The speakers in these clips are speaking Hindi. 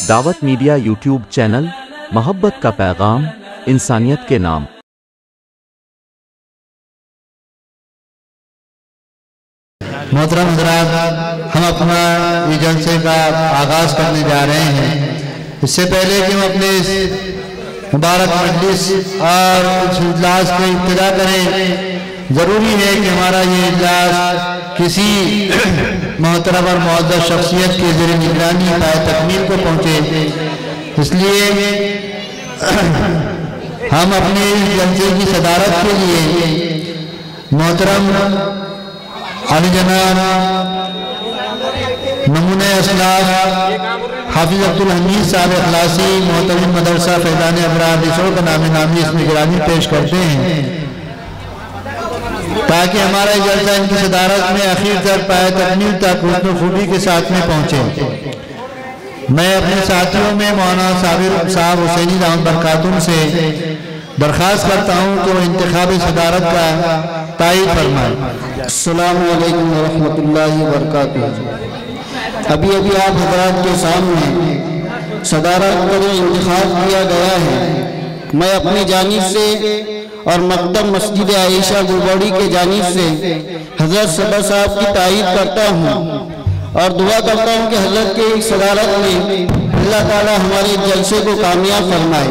दावत मीडिया यूट्यूब चैनल, मोहब्बत का पैगाम, इंसानियत के नाम। मोहतरम हज़रात, हम अपना ये जलसे का आगाज़ करने जा रहे हैं। इससे पहले कि हम अपने इस मुबारक मजलिस और इस इजलास की इब्तिदा करें, ज़रूरी है कि हमारा ये इजलास किसी मोहतरम और मुअज़्ज़ज़ शख्सियत के ज़रिए निगरानी पाए तकमील को पहुँचे। इसलिए हम अपने इस जलसे की सदारत के लिए मोहतरम अली जनाब नमूने असलाफ हाफिज अब्दुल हमीद साहब अखलासी मोहतरम मदरसा फैज़ान अबरार रिसोर का नामी इसमें गिरानी पेश करते हैं, ताकि हमारा जलसा इनकी सदारत में आखिर तक पाए तकमील तक हुस्न खूबी के साथ में पहुँचे। मैं अपने साथियों में मौलाना साबिर साहब हुसैनी रहमत बरकातुहू से दरख्वास्त करता हूँ कि वो इंतखाब सदारत का तायीद फरमाए। अस्सलामु अलैकुम व रहमतुल्लाहि व बरकातुहू। अभी आप हज़रात के सामने सदारत का जो इंतखाब किया गया है, मैं अपनी जानिब से और मकदम मस्जिद आयशा गुलबड़ी के जानिब से हज़रत सदर साहब की तायीद करता हूँ और दुआ करता हूँ कि हज़रत के सदारत में अल्लाह ताला हमारे जलसे को कामयाब फरमाए।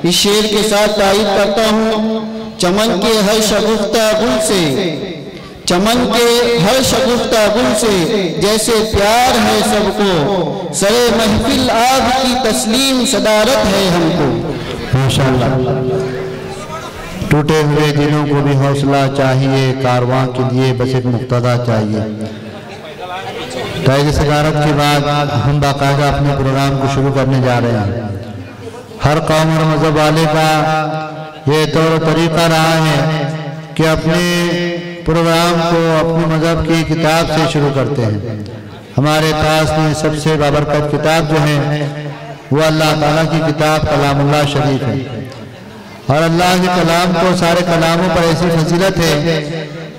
इस शेर के साथ तायीद करता हूँ, चमन के हर शगुफ्ता गुल से, चमन के हर शगुफ्ता गुल से जैसे प्यार है सबको, सरे महफिल आग की तस्लीम सदारत है हमको। माशाअल्लाह। टूटे हुए दिलों को भी हौसला चाहिए, कारवां के लिए बस एक मुक्तदा चाहिए। तायीद सदारत के बाद हम बाकायदा अपने प्रोग्राम को शुरू करने जा रहे हैं। हर कौम और मज़हब वाले का ये तौर तरीक़ा रहा है कि अपने प्रोग्राम को अपने मज़हब की किताब से शुरू करते हैं। हमारे पास में सबसे बाबरकत किताब जो है वो अल्लाह ताला की किताब कलामुल्लाह शरीफ है, और अल्लाह के कलाम को सारे कलामों पर ऐसी फजीलत है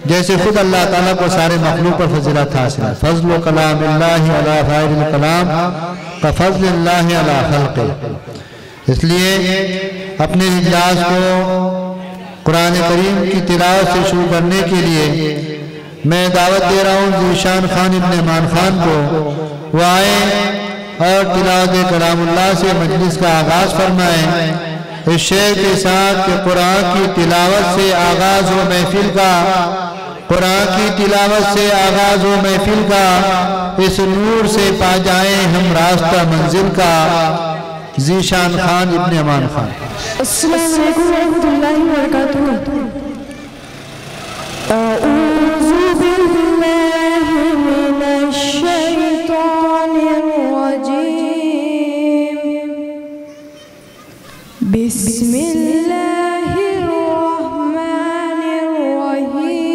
जैसे खुद अल्लाह ताला को सारे मखलूक पर फजीलत हासिल है। फज़्ल कलामिल्लाहि अला ग़ायरिल कलाम का फ़ज़्लिल्लाहि अला ख़ल्क़िही। इसलिए अपने इजलास को कुरान करीम की तिलावत से शुरू करने के लिए मैं दावत दे रहा हूँ ज़ीशान खान इब्न ईमान खान को, वो आए और तिलावत कलामुल्लाह से मजलिस का आगाज़ फरमाएँ इस शेर के साथ कि कुरान की तिलावत से आगाज़ हो महफिल का, कुरान की तिलावत से आगाज़ हो महफिल का, इस नूर से पा जाएं हम रास्ता मंजिल का। ज़ीशान खान इब्न ईमान खान। अस्सलामु अलैकुम व रहमतुल्लाहि व बरकातुहू। अऊज़ु बिल्लाहि मिनश शैतानिर रजीम। बिस्मिल्लाहिर रहमानिर रहीम।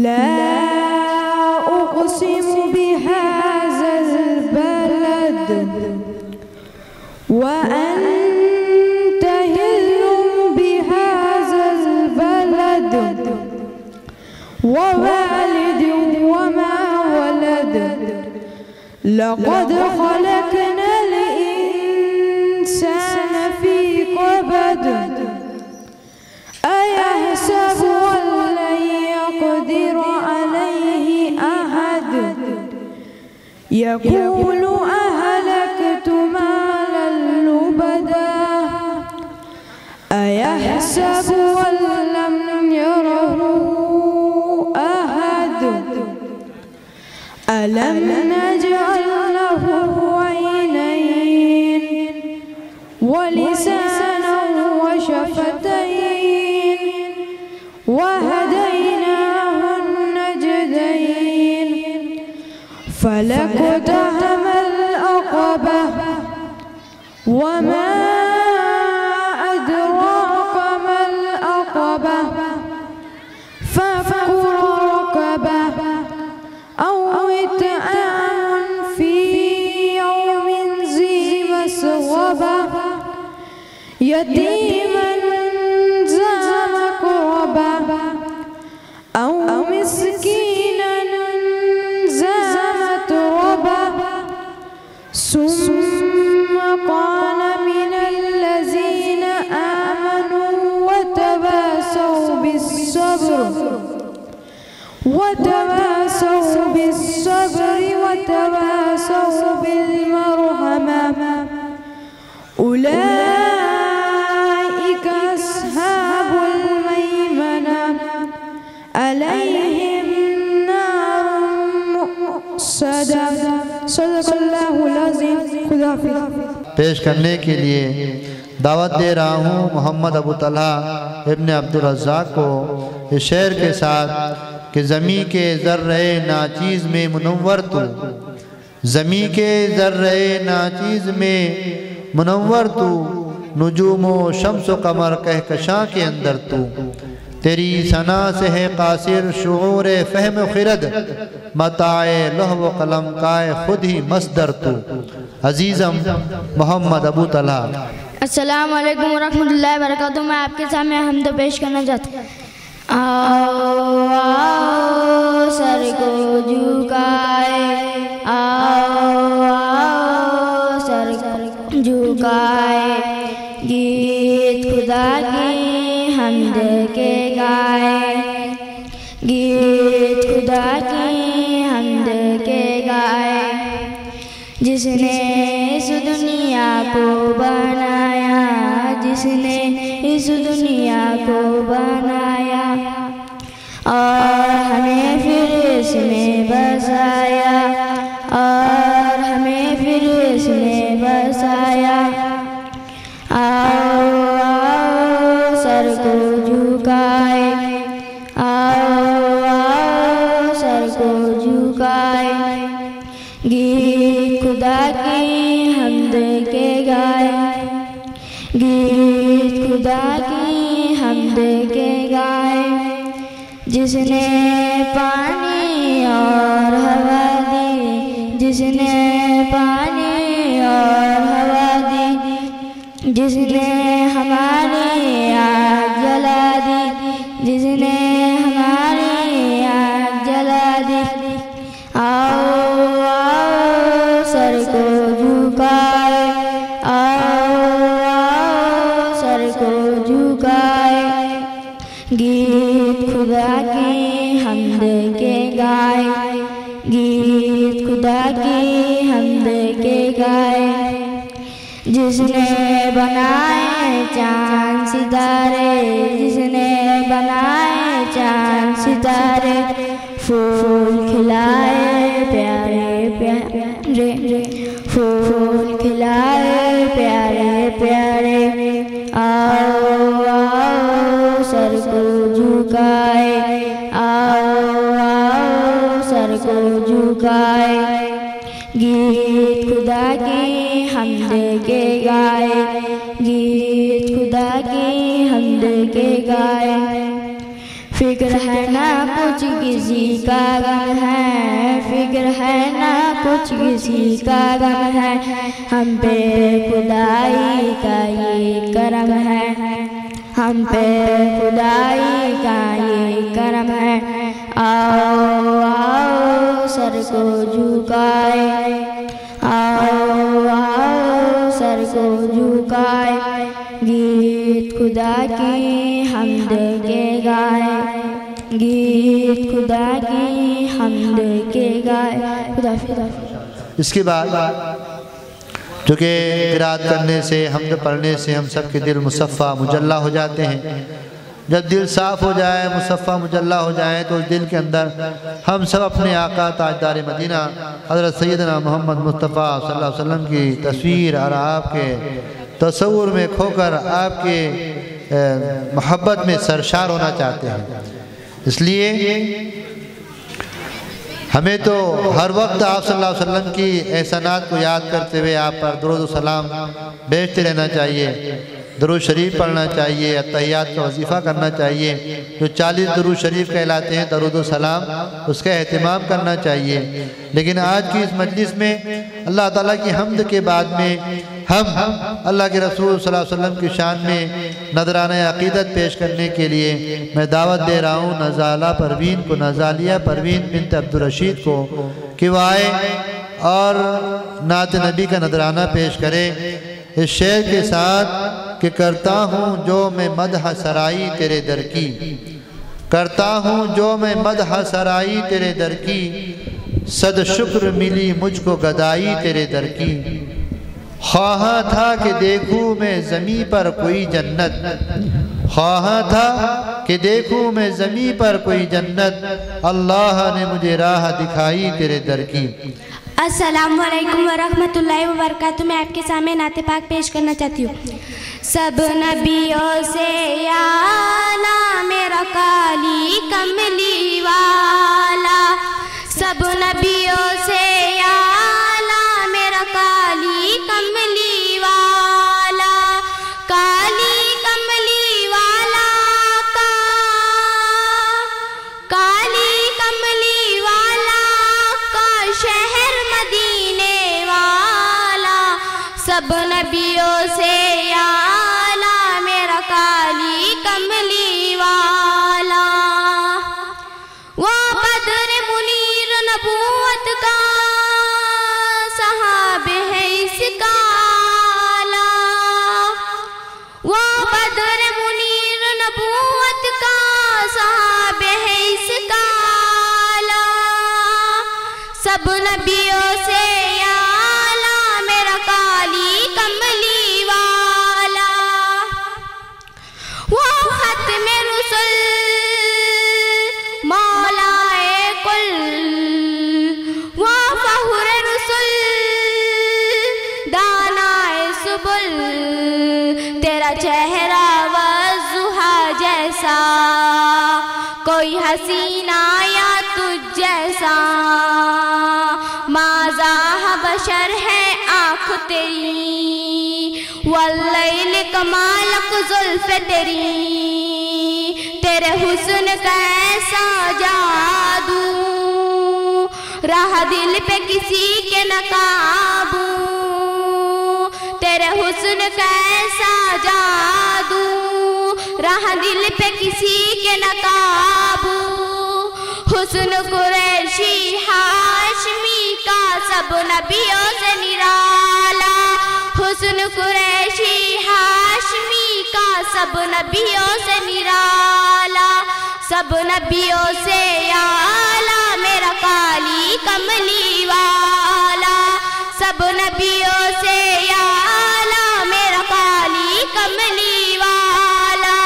ला उक़सिमु बिहाज़ल बलद व अंत हिल्लुम बिहाज़ल बलद व वालिदिन व मा वलद लक़द ख़लक़नल इंसान फ़ी क़बद अयहसबु अल्लन यक़दिर अलैहि अहद यक़ूलु अहलकतु मालन लुबदा अयहसबु अल्लम यरहु अहद अलम नजअल लहु ऐनैन व लिसानन व शफ़तैन व हदैनाहु नजदैन फलक़तहमल अक़बा व मा अदराक मल अक़बा फ़क्कु रक़बा औ इत्आमुन फ़ी यौमिन ज़ी मस्ग़बा यतीमन ज़ा मक़रबा औ मिस्कीनन ज़ा वतवासौ बिस्सब्र वतवासौ बिलमरहमा उलाइका अस्हाबुल मैमना अलैहिम नारुम मुअस्सदा। सल्लल्लाहु अलैहि वसल्लम। पेश करने के लिए दावत दे रहा हूँ मोहम्मद अबू तलहा इब्न अब्दुल रज़्ज़ाक़ को इस शेर के साथ कि ज़मी के ज़र्रे नाचीज़ में मुनव्वर तू, ज़मी के ज़र्रे नाचीज़ में मुनव्वर तू, नुजूमो शम्सो कमर कहकशां के अंदर तू, तेरी सना से है कासिर शुऊर फ़हम खिरद, मताए लौह व कलम काए खुद ही मस्दर तू। अजीज़म मोहम्मद अबू तलहा। अस्सलाम वालेकुम वरहमतुल्लाहि वबरकातुहू। मैं आपके सामने हमद पेश करना चाहता हूँ। आओ आओ सर को झुकाए, आओ आओ सर को झुकाए, गीत खुदा की हमद के गाए, गीत खुदा की हमद के गाए। जिसने इस दुनिया को बनाया, जिसने इस दुनिया को बनाया और हमें फिर इसमें बसाया, और हमें फिर इसमें बसाया। आओ आओ सर को झुकाए, आओ आओ सर को झुकाए, गीत खुदा की हमद के गाए, गीत खुदा की हमद के गाए। जिसने पानी और हवा दी, जिसने पानी और हवा दी, जिसने हमारी आग जला दी, जिसने हमारी आग जला दी। आओ आओ सर को झुकाए, आओ आओ सर को झुकाए, गीत खुदा की हमद के गाए, गीत खुदा की हमद के गाए। जिसने बनाए चाँद सितारे, जिसने बनाए चाँद सितारे, फूल खिलाए प्यारे प्यारे, फूल खिलाए प्यारे प्यारे। आओ आओ सर को झुकाए, आओ आओ सर को झुकाए, गीत खुदा की हमद के गाए, गीत खुदा की हमद के गाए। फिक्र है ना कुछ किसी का गम है, फिक्र है ना कुछ किसी का गम है, हम पे खुदाई का ये करम है, हम पे खुदाई का ये करम है। आओ आओ सर को झुकाए, आओ आओ सर को झुकाए, गीत खुदा की हमद के गाए, गीत खुदा की हमद के गाए। खुदा खुदा। इसके बाद चूँकि क़िराअत करने से हमद पढ़ने से हम सब के दिल मुसफ़ा मुजल्ला हो जाते हैं। जब दिल साफ़ हो जाए, मुसफ़ा मुजल्ला हो जाए, तो उस दिल के अंदर हम सब अपने आका ताजदार मदीना हज़रत सैयदना मोहम्मद मुस्तफ़ा सल्लल्लाहु अलैहि वसल्लम की तस्वीर और आपके तसव्वुर में खोकर आपके मोहब्बत में सरशार होना चाहते हैं। इसलिए हमें तो हर वक्त आप सल्लल्लाहु अलैहि वसल्लम की एहसानात को याद करते हुए आप पर दुरूद व सलाम भेजते रहना चाहिए, दुरूद शरीफ पढ़ना चाहिए, अत्तहियात का वजीफ़ा करना चाहिए। जो 40 दुरूद शरीफ कहलाते हैं दरूद व सलाम, उसका एहतिमाम करना चाहिए। लेकिन आज की इस मजलिस में अल्लाह ताला की हम्द के बाद में हम अल्लाह के रसूल सल्लल्लाहु अलैहि वसल्लम की शान में नजराना अक़ीदत पेश करने के लिए मैं दावत दे रहा हूँ नज़ाला परवीन को, नज़ालिया परवीन बिन्त अब्दुल रशीद को कि वह आए और नात नबी का नजराना पेश करे इस शेर के साथ कि करता हूँ जो मैं मदह सराई तेरे दर की, करता हूँ जो मैं मदह सराई तेरे दर की, सद शुक्र मिली मुझको गदाई तेरे दर की। ख्वाहा था कि देखूँ मैं ज़मीं पर कोई जन्नत, ख्वाहा था कि देखूँ मैं ज़मीं पर कोई जन्नत, अल्लाह ने मुझे राह दिखाई तेरे दर की। अस्सलाम वालेकुम वरहमतुल्लाहि वबरकातुहू। मैं आपके सामने नाते पाक पेश करना चाहती हूँ। सब नबियों से आला मेरा काली कमली वाला, सब नबियों से आला मेरा काली कमली वाला, काली कमली वाला का, काली कमली वाला का शहर मदीने वाला, सब नबियों से आला मेरा काली कमली वाला। वो बदर मुनीर नबूवत का सहाब है इसका आला, वो बदर मुनीर नबूवत का सहाब है इसका आला, सब नबियों से आला मेरा काली कमली वाला। वो खत्म रुसूल मौलाए कुल, वो फहुर रुसूल दानाए सुबुल, तेरा चेहरा वज़ुहा जैसा कोई हसीना या तुझ जैसा, माज़ा बशर है आँख तेरी, वल्लैल कमालक जुल्फ़ तेरी, तेरे हुस्न का ऐसा जादू, रहा दिल पे किसी के न काबू, तेरे हुस्न का ऐसा जादू, रहा दिल पे किसी के न काबू। हुस्न कुरैशी हाशमी का सब नबियों से निराला, हुस्न कुरैशी हाशमी का सब नबियों से निराला, सब नबियों से आला मेरा काली कमली वाला, सब नबियों से आला मेरा काली कमली वाला,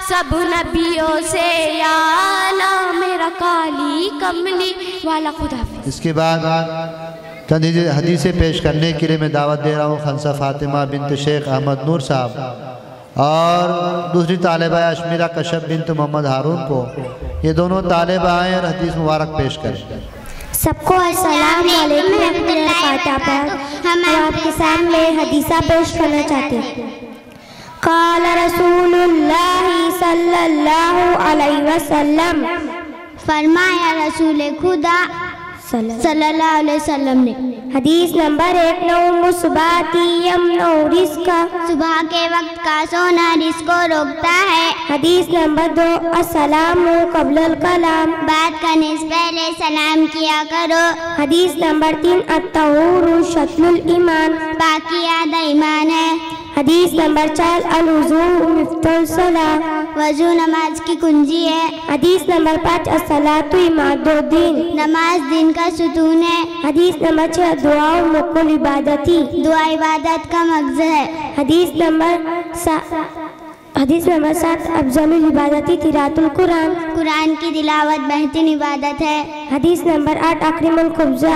सब नबियों से आला मेरा काली कमली वाला। खुदा हाफिज़। इसके बाद चंद हदीसें पेश करने के लिए मैं दावत दे रहा हूँ खंसा फातिमा बिनत शेख अहमद नूर साहब और दूसरी तालिबा अशमीरा कश्यप बिनत मोहम्मद हारून को। ये दोनों तालिबा आएँ और हदीस मुबारक पेश करें। सबको अस्सलाम वालेकुम। हम आपके सामने हदीसा पेश करना चाहते हैं। क़ाल रसूलुल्लाह सल्लल्लाहु अलैहि वसल्लम, फरमाया रसूल खुदा सल्लल्लाहु अलैहि वसल्लम ने। हदीस नंबर 1 मुस्बाती यमनो रिस्का, सुबह के वक्त का सोना रिस्क को रोकता है। हदीस नंबर 2 अस्सलामु क़ब्लल कलाम, बात करने से पहले सलाम किया करो। हदीस नंबर 3 अत्तहूरु शत्रुल ईमान, बाकी आधा ईमान है। हदीस नंबर 4 अल-वुज़ू मिफ्ताहुस सलाह, वजू नमाज की कुंजी है। हदीस नंबर 5 अस्सलातु इमादुद्दीन, नमाज दिन का सुतून है। हदीस नंबर 6 दुआ मुकुल इबादती, दुआ इबादत का मगज़ है। हदीस नंबर 7 अफज़लुल इबादती तिलावतुल कुरान, कुरान की तिलावत बेहतरीन इबादत है। हदीस नंबर 8 अक्रिमुल खुब्ज़ा,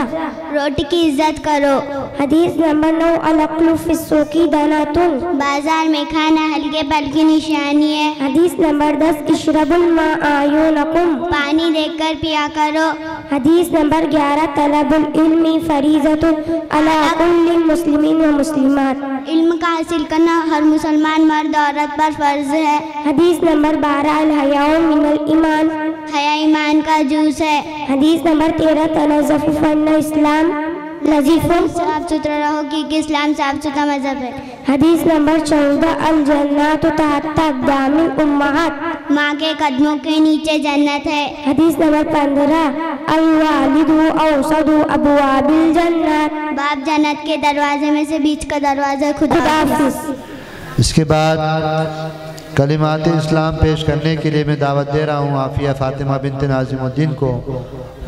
रोटी की इज्जत करो। हदीस नंबर 9 अल-अक्लु फिस्सूकी दानातुन, बाजार में खाना हल्के पल की निशानी है। हदीस नंबर 10 इशरबुल माअयुनकुम, पानी देखकर पिया करो। हदीस नंबर 11 तलबुल इल्मी फरीज़तुन अला कुल्लि मुस्लिमीन व मुस्लिमात, इल्म का हासिल करना हर मुसलमान मर्द औरत पर फर्ज है। हदीस नंबर 12 अल हयाउ मिनल ईमान, हया ईमान का जूस है। हदीस नंबर 13 तनज़्ज़ुफ़ु फ़इन्न इस्लाम नज़ीफ़ुन, साफ सुथरा रहो कि इस्लाम साफ सुथरा मजहब है। हदीस नंबर 14 अल जन्नतु तहत अक़दामिल उम्महात, माँ के कदमों के नीचे जन्नत है। हदीस नंबर 15 अल वालिदु औसदु अबवाबिल जन्नत, बाप जन्नत के दरवाजे में से बीच का दरवाजा खुदा। इसके बाद कलिमात इस्लाम पेश करने के लिए मैं दावत दे रहा हूँ आफिया फ़ातिमा बिन्त नाज़िमुद्दीन को,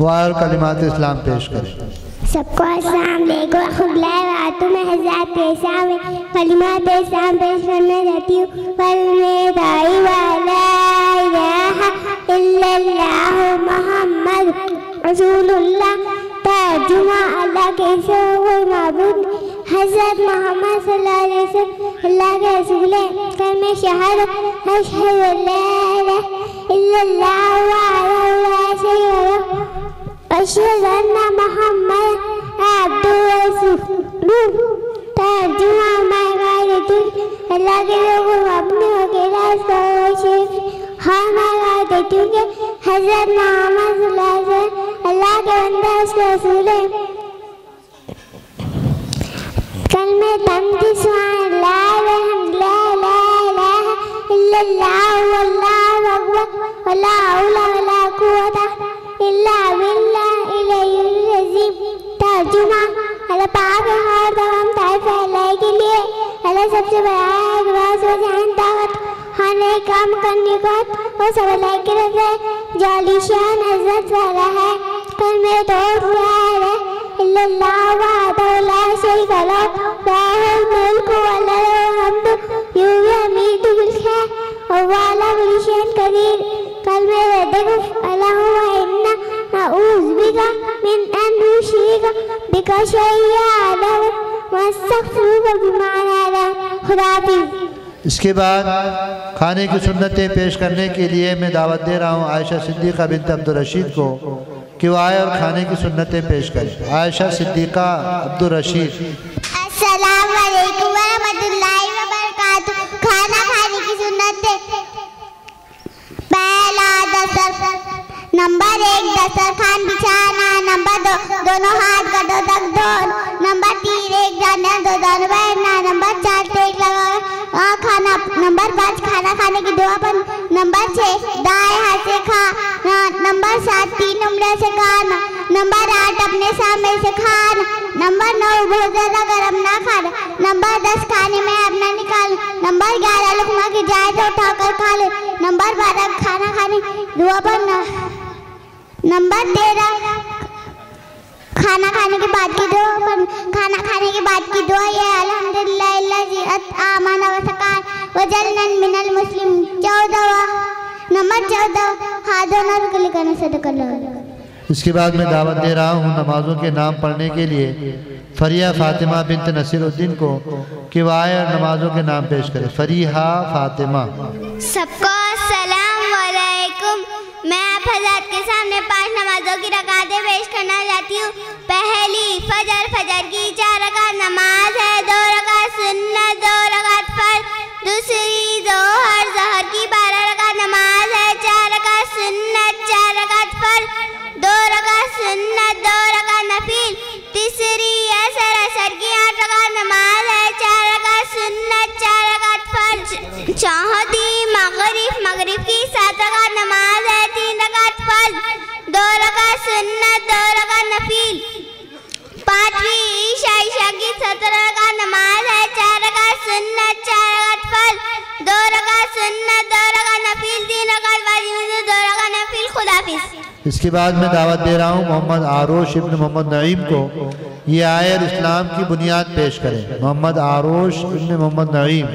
वह और कलिमात इस्लाम पेश करें। सबको अस्सलाम वालेकुम मैं हज़रत पेशा में कलिमात इस्लाम पेश करना चाहती हूँ। मोहम्मद रसूलुल्लाह तर्जुमा अल्लाह के कोई माबूद हज़रत मोहम्मद सल्लल्लाहु अलैहि वसल्लम अल्लाह के रसूल हैं। कलमे शहादत अशहदु अल्ला इलाहा इल्लल्लाह व ला शरीका लहू अशहदु अन्ना मुहम्मद अब्दुहु व रसूलुहु। तर्जुमा मैं गायतु अल्लाह के लोगों अपने अकेला हाँ मैं गायतु कि हज़रत मोहम्मद सल्लल्लाहु अलैहि वसल्लम अल्लाह के बंदे उसके रसूल हैं। कलमे तमती सुभान अल्लाह व हम्दुलिल्लाह ला इलाहा इल्लल्लाह वल्लाहु अकबर वला हौला वला कुव्वता इल्ला बिल्लाहिल अलिय्यिल अज़ीम। तर्जुमा अल्लाह पाक हर तमाम तारीफ अल्लाह के लिए, अल्लाह सबसे बड़ा है, ग्रास व जहान ताकत खाने काम करने का वो सब अल्लाह की तरफ है जो आलीशान इज़्ज़त वाला है। कलमे तौहीद है इल्लल्लाह वहदहु ला शरीका लहू लहुल मुल्कु व लहुल हम्दु युहयी व युमीतु बिल हक़ व हुवा अला कुल्लि शैइन क़दीर। कलमे तवक्कुल अल्लाहुम्मा इन्ना नऊज़ु बिका मिन अन नुश्रिका बिका शै'अन व नस्तग़फिरुका बिमा ला नअलम। खुदा हाफ़िज़। इसके बाद खाने की सुन्नतें पेश करने के लिए मैं दावत दे रहा हूँ आयशा सिद्दीक़ा बिन्त अब्दुल रशीद को कि वह आए और खाने की सुन्नतें पेश करें। आयशा सिद्दीक़ा अब्दुल रशीद। अस्सलाम वालेकुम व रहमतुल्लाहि व बरकातुहू। खाना खाने की सुन्नतें। पहला दस्तरखान, नंबर 1 दस्तरखान बिछाना, नंबर 2 दोनों हाथ गड्ढों तक धो, नंबर 3 एक जाने दो दानों बैठना, नंबर 4 टेक लगा खाना, नंबर 5 खाना खाने की दुआ पर, नंबर 6 दाएं हाथ से खाना, नंबर 7 3 उंगलियों से खाना, नंबर 8 अपने सामने से खाना, नंबर 9 बहुत ज़्यादा गर्म ना खाना, नंबर 10 खाने में अपना निकालना, नंबर 11 लुकमा की जाए तो उठाकर खा ले, नंबर 12 खाना खाने दुआ पर, नंबर 13 खाना खाने के बाद की दुआ पर, खाना खाने के बाद की दुआ ये अल्हम्दुलिल्लाहिल्लज़ी अत'अमना व सक़ाना व जअलना मिनल मुस्लिमीन। 14 नंबर 14 हाथ दोनों रुकले करना सदका अल्लाह। इसके बाद मैं दावत दे रहा हूँ नमाजों के नाम पढ़ने के लिए फरिया फ़ातिमा बिन्त नसीरुद्दीन को कि वह आए और नमाजों के नाम पेश करे। फरीहा फ़ातिमा। सबको अस्सलाम वालेकुम। मैं आप हज़रात के सामने 5 नमाजों की रकातें पेश करना चाहती हूँ। पहली फजर की 4 रकात नमाज है, 2 रकात सुन्नत, 2 रकात फर्ज। दूसरी ज़ोहर की 12 रकात नमाज है, 4 रकात सुन्नत, 4 रकात फर्ज, 2 रकात सुन्नत, 2 रकात नफिल। तीसरी असर की 8 रकात नमाज है, 4 रकात सुन्नत, 4 रकात फर्ज। चौथी मगरिब की 7 रकात नमाज है, 3 रकात फर्ज, 2 रकात सुन्नत, 2 रकात नफिल। पांचवी ईशा की 17 रकात नमाज है, 4 रकात सुन्नत, 4 रकात फर्ज, 2 रकात सुन्नत, 2 रकात नफिल, 3 रकात वाजिब, 2 रकात नफिल। खुदा हाफिज़। इसके बाद मैं दावत दे रहा हूँ मोहम्मद आरोश इब्न मोहम्मद नईम को, ये आए और इस्लाम की बुनियाद पेश करें। मोहम्मद आरोश इब्न मोहम्मद नईम।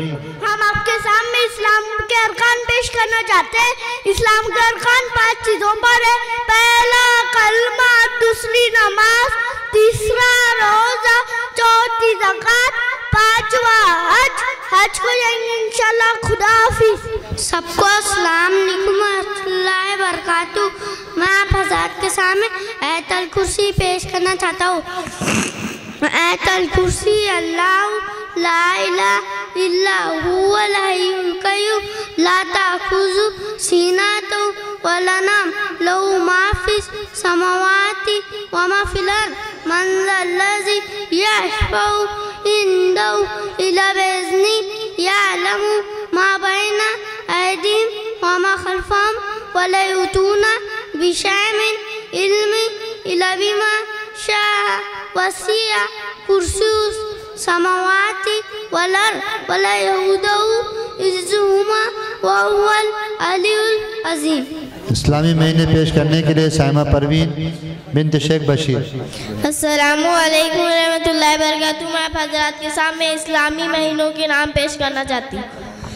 हम आपके सामने इस्लाम के अरकान पेश करना चाहते हैं। इस्लाम के अरकान 5 चीज़ों पर है। पहला कलमा, दूसरी नमाज, तीसरा रोज़ा, चौथी ज़कात, 5वां हज को जाएंगे इंशाल्लाह। खुदा हाफिज़। सबको अस्सलाम वालेकुम व रहमतुल्लाहि व बरकातुहू। मैं आप हज़रात के सामने आयतुल कुर्सी पेश करना चाहता हूँ। आयतुल कुर्सी अल्लाहु ला इलाहा इल्ला हुवल हय्युल क़य्यूम ला ताख़ुज़ुहु सीनातुन व ला नौम लहू मा फ़िस समावाति व मा फ़िल अर्ज़ मन ज़ल्लज़ी यशफ़उ इंदहु इल्ला बिइज़्निही यअलमु मा बैना अयदीहिम व मा ख़ल्फ़हुम व ला युहीतूना बिशैइन मिन इल्मिही इल्ला बिमा शाअ वसिअ कुर्सियुहु समावाति वल अर्ज़ व ला यऊदुहु हिफ़्ज़ुहुमा व हुवल अलीयुल अज़ीम। इस्लामी महीने पेश करने के लिए साइमा परवीन बिन्त शेख बशीर। अस्सलामु अलैकुम रहमतुल्लाहि व बरकातुहू। मैं आप हज़रात के सामने इस्लामी महीनों के नाम पेश करना चाहती हूँ।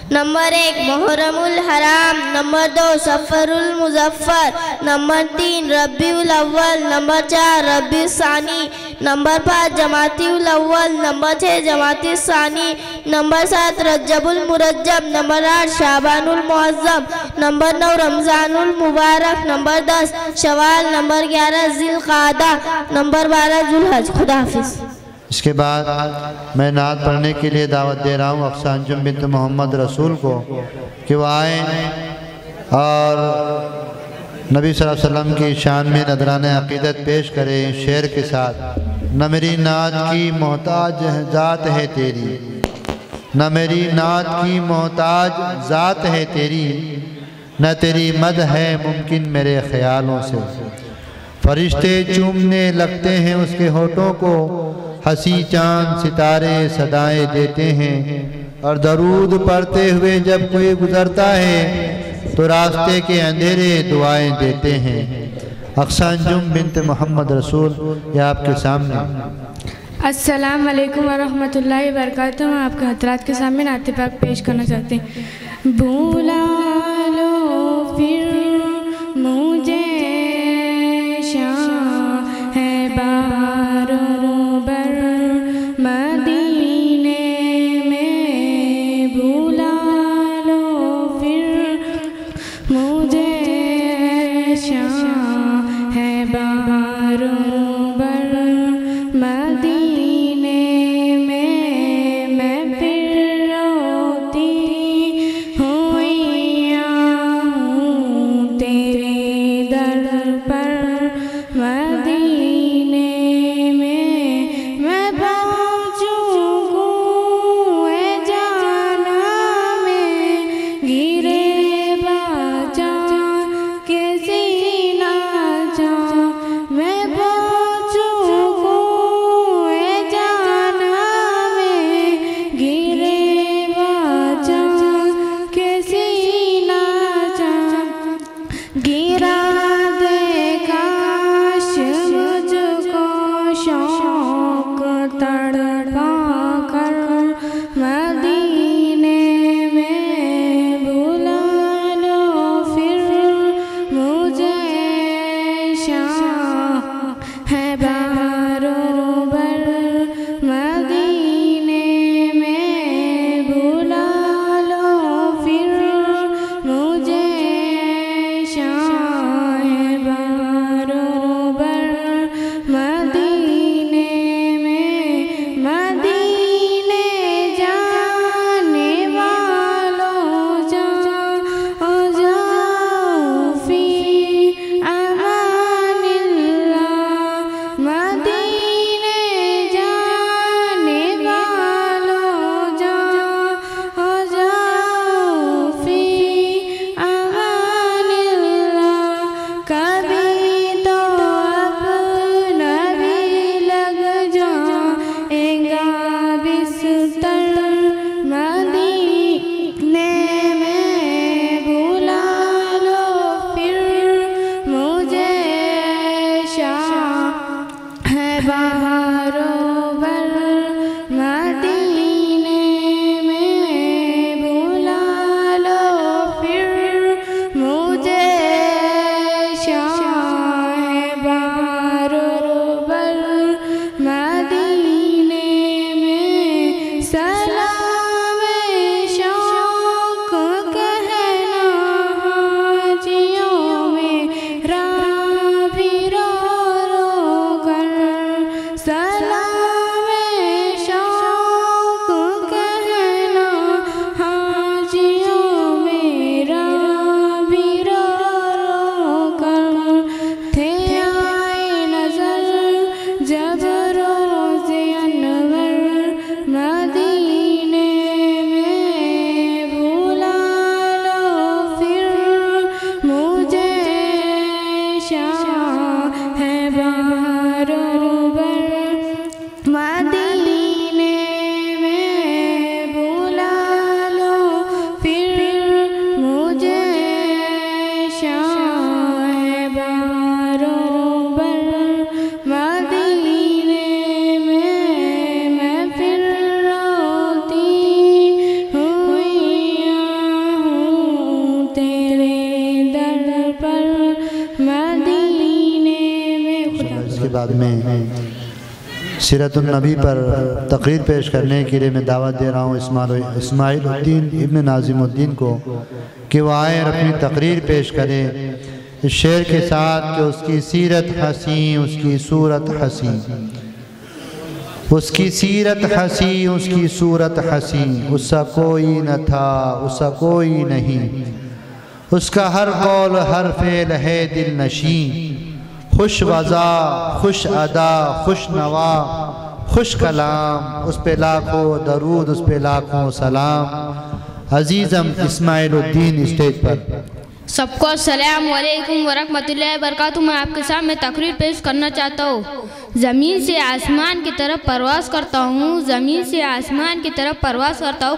नंबर 1 मुहर्रमुल हराम, नंबर 2 सफ़रुल मुज़फ़्फ़र, नंबर 3 रबीउल अव्वल, नंबर 4 रबीउस सानी, नंबर 5 जमातीउल अव्वल, नंबर 6 जमातीस सानी, नंबर 7 रजबुल मुरज्जब, नंबर 8 शाबानुल मुअज़्ज़म, नंबर 9 रमज़ानुल मुबारक, नंबर 10 शवाल, नंबर 11 ज़िलक़ादा, नंबर 12 ज़ुलहज। खुदा हाफ़िज़। इसके बाद मैं नात पढ़ने के लिए दावत दे रहा हूँ अक्सा अंजुम बिन्त मोहम्मद रसूल को कि वह आए और नबी सल्लल्लाहु अलैहि वसल्लम की शान में नदराने अक़ीदत पेश करें शेर के साथ। न मेरी नात की मोहताज ज़ात है तेरी, न मेरी नात की मोहताज ज़ात है तेरी, न तेरी मद है मुमकिन मेरे ख़यालों से। फरिश्ते चूमने लगते हैं उसके होठों को, हंसी चांद सितारे सदाएं देते हैं, और दरूद पढ़ते हुए जब कोई गुजरता है तो रास्ते के अंधेरे दुआएं देते हैं। अक्सा अंजुम बिन्त मोहम्मद रसूल ये आपके सामने। अस्सलाम वालेकुम वरहमतुल्लाहि वबरकातुहू। मैं आपके हज़रात के सामने नाते पाक पेश करना चाहती हूँ। भूला लो फिर मुझे सलाम बाद में सीरतुन्नबी पर तकरीर पेश करने के लिए मैं दावत दे रहा हूँ इस्माइलुद्दीन इब्न नाज़िमुद्दीन को कि वो आए और अपनी तकरीर पेश करें इस शेर के साथ कि उसकी सीरत हसी, उसकी सूरत हसी, उसकी सीरत हसी, उसकी सूरत हसी, उसका कोई न था, उसका कोई नहीं, उसका हर कौल हर फेल है दिल नशी, खुश वज़ा खुश अदा खुश नवा खुश कलाम, उस पे लाखों दरूद, उस पे लाखों सलाम। अजीज़म इस्माइलुद्दीन स्टेज पर। सबको अस्सलाम वालेकुम वरहमतुल्लाहि वबरकातुहू। मैं आपके सामने तकरीर पेश करना चाहता हूँ। ज़मीन से आसमान की तरफ परवास करता हूँ, ज़मीन से आसमान की तरफ परवास करता हूँ,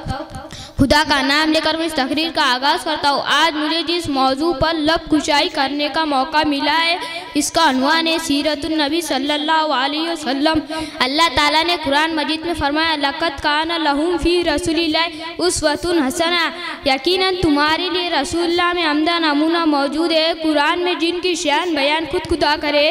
खुदा का नाम लेकर मैं इस तकरीर का आगाज़ करता हूँ। आज मुझे जिस मौजू पर लब कुशाई करने का मौका मिला है, इसका अनवान है सीरतुन्नबी सल्लल्लाहु अलैहि वसल्लम। अल्लाह ताला ने कुरान मजीद में फरमाया, लक़द काना लहुम फ़ी रसूलिल्लाहि उस्वतुन हसना, यकीनन तुम्हारे लिए रसूलुल्लाह में अमदा नमूना मौजूद है। कुरान में जिनकी शान बयान खुद खुदा करे,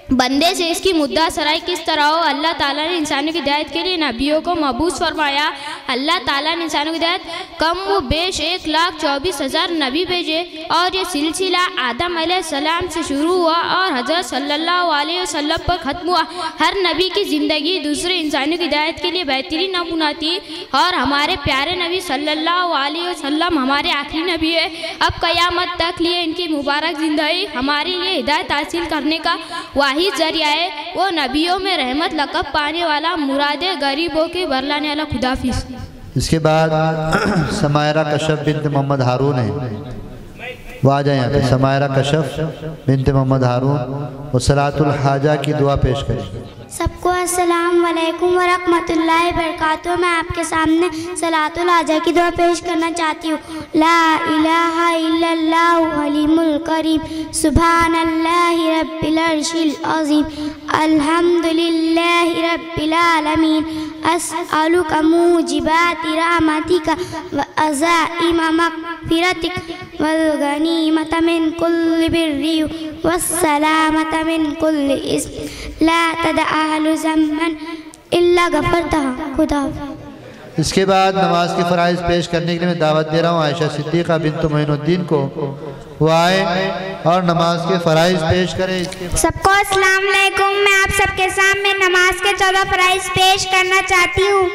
बंदे से इसकी मुद्दा सराई किस तरह हो। अल्लाह ताला ने इंसानों की हिदायत के लिए नबियों को मबूस फरमाया। अल्लाह ताला ने इंसानों की हिदायत कम व बेश 1,24,000 नबी भेजे और ये सिलसिला आदम अलैहिस्सलाम से शुरू हुआ और हज़रत सल्लल्लाहु अलैहि वसल्लम पर ख़त्म हुआ। हर नबी की ज़िंदगी दूसरे इंसानों की हिदायत के लिए बेहतरीन नमूना थी और हमारे प्यारे नबी सल्लल्लाहु अलैहि वसल्लम हमारे आखिरी नबी है। अब क़यामत तक लिए इनकी मुबारक ज़िंदगी हमारे लिए हिदायत हासिल करने का वाहिद जरिया है। वो नबियों में रहमत लक़ब पाने वाला, मुरादे गरीबों के बरलाने वाला। खुदाफिज़। इसके बाद समायरा कशफ बिन्त मोहम्मद हारून है, वो आ जाए यहाँ पे। समायरा कशफ बिन्त मोहम्मद हारून और सलातुल हाजा की दुआ पेश करें। सबको अस्सलाम वालेकुम वरहमतुल्लाहि वबरकातुहू। मैं आपके सामने सलातुल हाजा की दुआ पेश करना चाहती हूँ। ला इलाहा इल्लल्लाहु हलीमुल करीम, सुभानल्लाहि रब्बिल अर्शिल अज़ीम, अल्हम्दुलिल्लाहि रब्बिल आलमीन, अस्अलुका मूजिबाति रहमतिका व अज़ाइम मग़फ़िरतिक वल गनीमत मिन कुल्लि बिर्रि वस्सलामत मिन कुल्लि इस्म, ला तदअहलु ज़म्मन इल्ला गफ़रतहु। खुदा। इसके बाद नमाज के फ़राइज़ पेश करने के लिए मैं दावत दे रहा हूँ आयशा सिद्दीक़ा बिन्त मोइनुद्दीन को, वो आए और नमाज के फ़राइज़ पेश करें। सबको अस्सलाम वालेकुम। मैं आप सबके सामने नमाज के 14 फ़राइज़ पेश करना चाहती हूँ।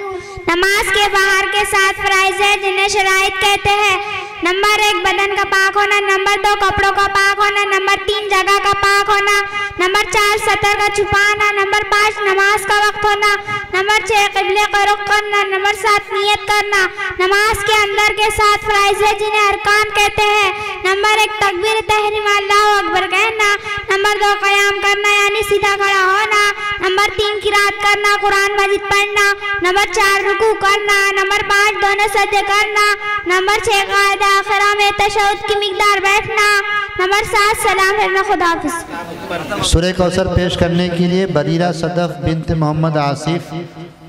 नमाज के बाहर के 7 फ़राइज़ हैं जिन्हें शराइत कहते हैं। नंबर 1 बदन का पाक होना, नंबर 2 कपड़ों का पाक होना, नंबर 3 जगह का पाक होना, नंबर 4 सतर का छुपाना, नंबर 5 नमाज का वक्त होना, नंबर 6 क़िबले का रुख करना, नंबर 7 नियत करना। नमाज के अंदर के 7 फ़राइज़ हैं जिन्हें अरकान कहते हैं। नंबर 1 तकबीर तहरीम अल्लाहु अकबर कहना, नंबर 2 क़याम करना यानी सीधा खड़ा होना, नंबर 3 किरात करना कुरान मजीद पढ़ना, नंबर 4 रुकू करना, नंबर 5 दोनों सजदे करना, नंबर 6 कायदा आखिरा में तशहुद की मिकदार बैठना, नंबर 7 सलाम फिरना। खुदाफिज़। सूरह कौसर पेश करने के लिए बरीरा सदफ बिन्त मोहम्मद आसिफ,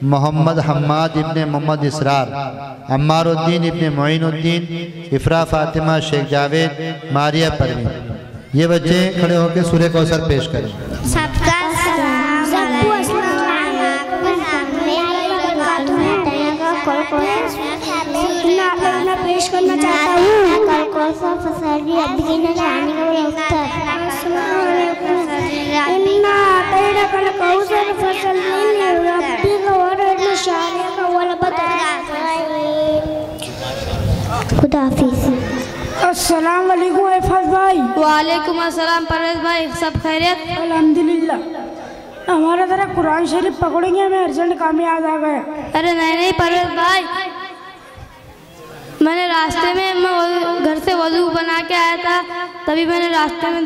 मोहम्मद हम्माद इब्ने मोहम्मद इसरार, अम्मारुद्दीन इब्ने मोइनुद्दीन, इफ़रा फ़ातिमा, शेख जावेद, मारिया परवीन, ये बच्चे खड़े होकर सूरह कौसर पेश करें। सबका पेश करना चाहता हूँ। कल को फसली अभी न जाने का इन्ना तेरा कल कौसर फसल रब्बी का और शाने का वाला बता। खुदाफिज़। अस्सलाम वालेकुम इफ़ाज़ भाई। वालेकुम अस्सलाम परवेज़ भाई, सब खैरियत? अल्हम्दुलिल्लाह। हमारा ज़रा कुरान शरीफ पकड़ेंगे, हमें अर्जेंट काम याद आ गया। अरे नहीं परवेज़ भाई, मैंने रास्ते में मैं घर से वज़ू बना के आया था, तभी मैंने रास्ते में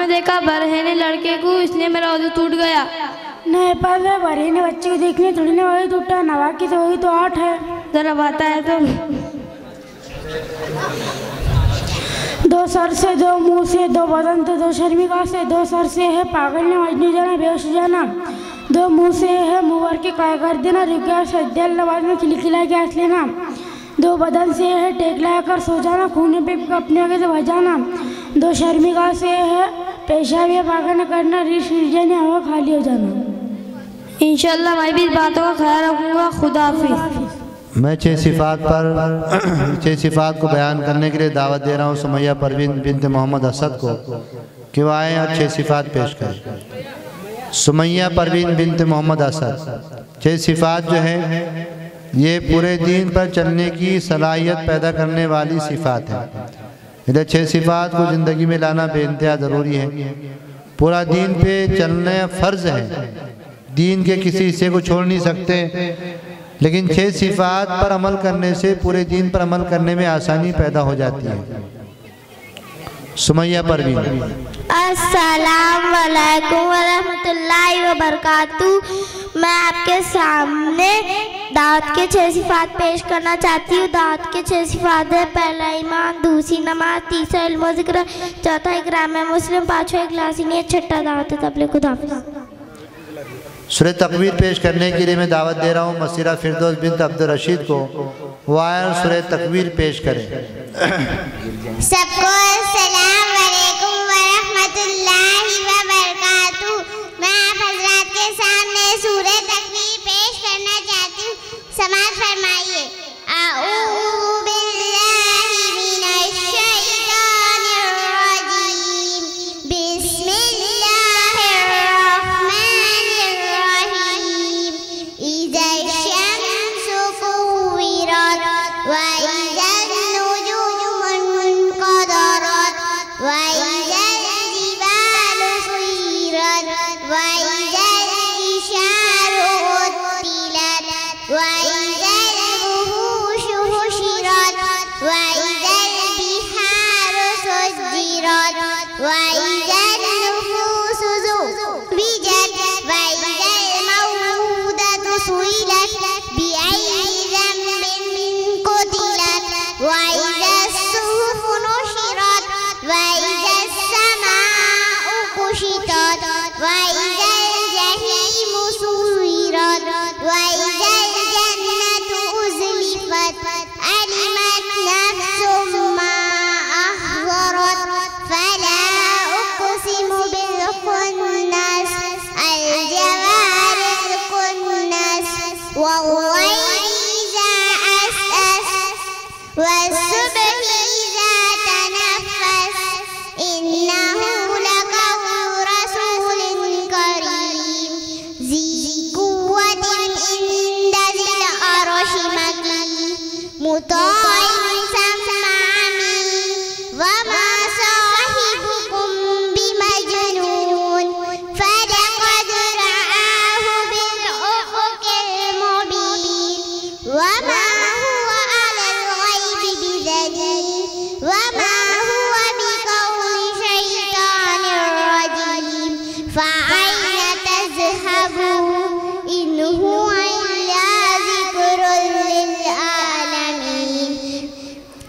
देखा बरहने लड़के को, इसलिए मेरा वज़ू टूट गया। नहीं पर बरहने बच्चे को देखने थोड़ी ना वही टूटा, नवा की तो वही तो 8 है। ज़रा बात है तो 2 सर से, 2 मुँह से, 2 बदन से, 2 शर्मिका से, 2 सर से है पागल ने मजनू जाना बेहोश जाना, 2 मुँह से है मुँह भर के काय कर देना, रुक गया सज्जल नवाज में खिलखिला के हंस लेना, दो बदन से है टेक लगाकर सो जाना, खूने पे अपने आगे से बजाना। दो शर्मिगा से है पेशाब या पाखना करना, रिश निर्जन हवा खाली हो जाना। इंशाअल्लाह मैं भी इस बातों का ख्याल रखूँगा। खुदा हाफिज़। मैं 6 सिफ़ात को बयान करने के लिए दावत दे रहा हूँ सुमैया परवीन बिनत मोहम्मद असद को कि वो आएँ और 6 सिफ़ात पेश करें। सुमैया परवीन बिनत मोहम्मद असद 6 सिफ़ात जो है ये पूरे दीन पर चलने की सलाहियत पैदा करने वाली सिफ़ात है। इधर 6 सिफ़ात को ज़िंदगी में लाना बेइंतहा ज़रूरी है। पूरा दीन पे चलना फ़र्ज़ है, दीन के किसी हिस्से को छोड़ नहीं सकते, लेकिन 6 सिफ़ात पर अमल करने से पूरे दीन पर अमल करने में आसानी पैदा हो जाती है। सुमैया परवीन। अस्सलाम वालेकुम वरहमतुल्लाहि वबरकातुहू। मैं आपके सामने दावत के 6 सिफ़ात पेश करना चाहती हूँ। दावत के 6 सिफ़ात है: पहला ईमान, दूसरी नमाज, तीसरा इल्म व ज़िक्र, चौथा इकराम मुस्लिम, पाँचवा इखलास नियत, छठा दावत तबलीग। खुदा हाफ़िज़। सूरह तकवीर पेश करने के लिए मैं दावत दे रहा हूँ मसीरा फिरदौस बिनत अब्दुल रशीद को, वो आए और सूरह तकवीर पेश करें। सबको अस्सलाम वालेकुम वरहमतुल्लाहि वबरकातुहू। मैं आप हजरात के सामने सूरह तकवीर पेश करना चाहती हूँ। समाअत फरमाइए। आऊज़ु बिल्लाहि मिनश शैतानिर रजीम। बिस्मिल्लाहिर रहमानिर रहीम। इज़ा शम्सु कुव्विरत व इज़न नुजूमु इंक़दरत व इज़ल जिबालु सुय्यरत व इज़ल इशारु उत्तिलत व इज़ल वुहूशु हुशिरत व इज़ल बिहारु सुज्जिरत व इज़ल नुफूसु ज़ुव्विजत व इज़ल मौऊदतु सुइलत बिअय्यि ज़ंबिन क़ुतिलत व इज़स सुहुफु नुशिरत व इज़स समाअु कुशितत व इज़ल जहीमु सुइरत व इज़ल जन्नतु उज़लिफत अलिमत नफ्सुम मा अहज़रत फला उक़सिमु बिल खुन्नस अल-जवारिल कुन्नस वल-लैलि इज़ा असअस वस-सुब्हि इज़ा तनफ़्फ़स इन्नहु लक़व्लु रसूलिन करीम ज़ी क़ुव्वतिन इंद ज़िल अर्शि मकीन मुताअन सम्मा अमीन व मा साहिबुकुम बिमजनून फलक़द रआहु बिल उफ़ुक़िल मुबीन व मा हुवा अलल ग़ैबि बिज़नीन व मा हुवा बिक़ौलि शैतानिर रजीम फ़अय्ना तज़हबून इन हुवा इल्ला ज़िक्रुल लिल आलमीन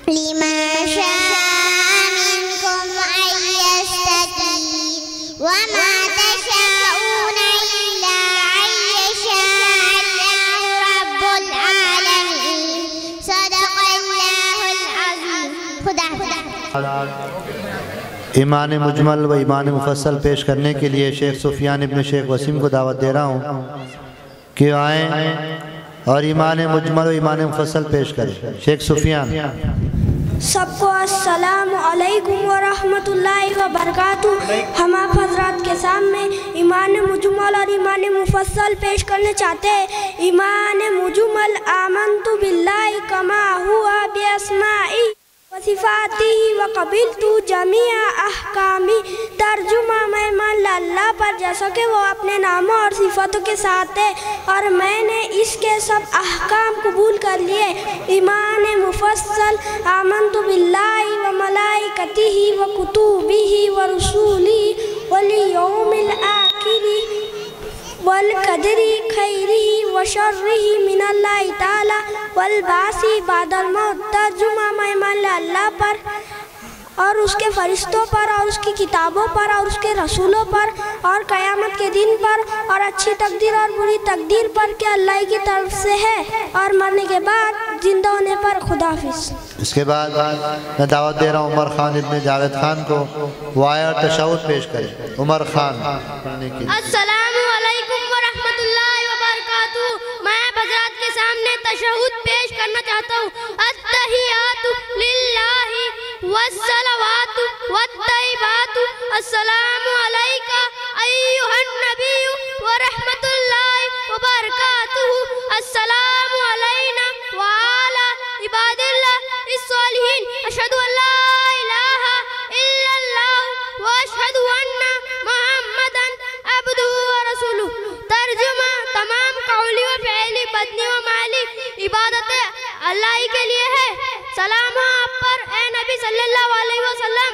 लिमन शाअ मिनकुम अन यस्तक़ीम व मा तशाऊन इल्ला अन यशाअ अल्लाहु रब्बुल आलमीन। सदक़ल्लाहुल अज़ीम। खुदा हाफ़िज़। ईमान मुजमल व ईमान मुफस्सल पेश करने के लिए शेख सुफियान इब्न शेख वसीम को दावत दे रहा हूँ कि आएँ और ईमान मुजमल व ईमान मुफस्सल पेश करें। शेख सुफियान। सबको अस्सलाम अलैकुम व रहमतुल्लाहि व बरकातुहू। हम आप हजरात के सामने ईमान मुजमल और ईमान मुफस्सल पेश करने चाहते हैं। ईमान मुजमल आमन्तु बिल्लाहि कमा हुआ बिअस्माई व सिफ़ातिही व क़बिलतु जमीअ अहकामी। तर्जुमा मैं मान अल्लाह पर जैसा कि वो अपने नामों और सिफ़तों के साथ है और मैंने इसके सब अहकाम कबूल कर लिए। ईमान मुफस्सल आमन्तु बिल्लाहि व मलाइकतिही व कुतुबिही व रुसूलिही वल यौमिल आखिरी वल कदरी खैरिही व शर्रिही मिनल्लाहि ताला वल बासी बादल मौत। तर्जुमा मैं मान अल्लाह पर और उसके फरिश्तों पर और उसकी किताबों पर और उसके रसूलों पर और क़यामत के दिन पर और अच्छी तकदीर और बुरी तकदीर पर कि अल्लाह की तरफ से है और मरने के बाद जिंदा होने पर खुदाफिज। इसके बाद मैं दावत दे रहा हूँ उमर खान इब्ने जावेद खान को वाया तशहुद पेश करें। उमर खान पढ़ने के लिए। अस्सलामु अलैकुम व रहमतुल्लाहि व बरकातुहू। मैं आप हज़रात के सामने तशहुद पेश करना चाहता हूँ। अत्तहियातु लिल्लाहि वस्सलवातु वत्तय्यिबातु अस्सलामु अलैका अय्युहन नबिय्यु व रहमतुल्लाहि व बरकातुहू। अस्सलामु अलैना व अला इबादिल्लाहि अस्सालिहीन। अशहदु अल्ला इलाहा इल्लल्लाह व अशहदु अन्ना मुहम्मदन अब्दुहु व रसूलुहु। तर्जुमा तमाम कौली व फ़िअली बदनी व माली इबादतें अल्लाह ही के लिए है। सलाम हो आप पर ए नबी सल्लल्लाहु अलैहि वसल्लम,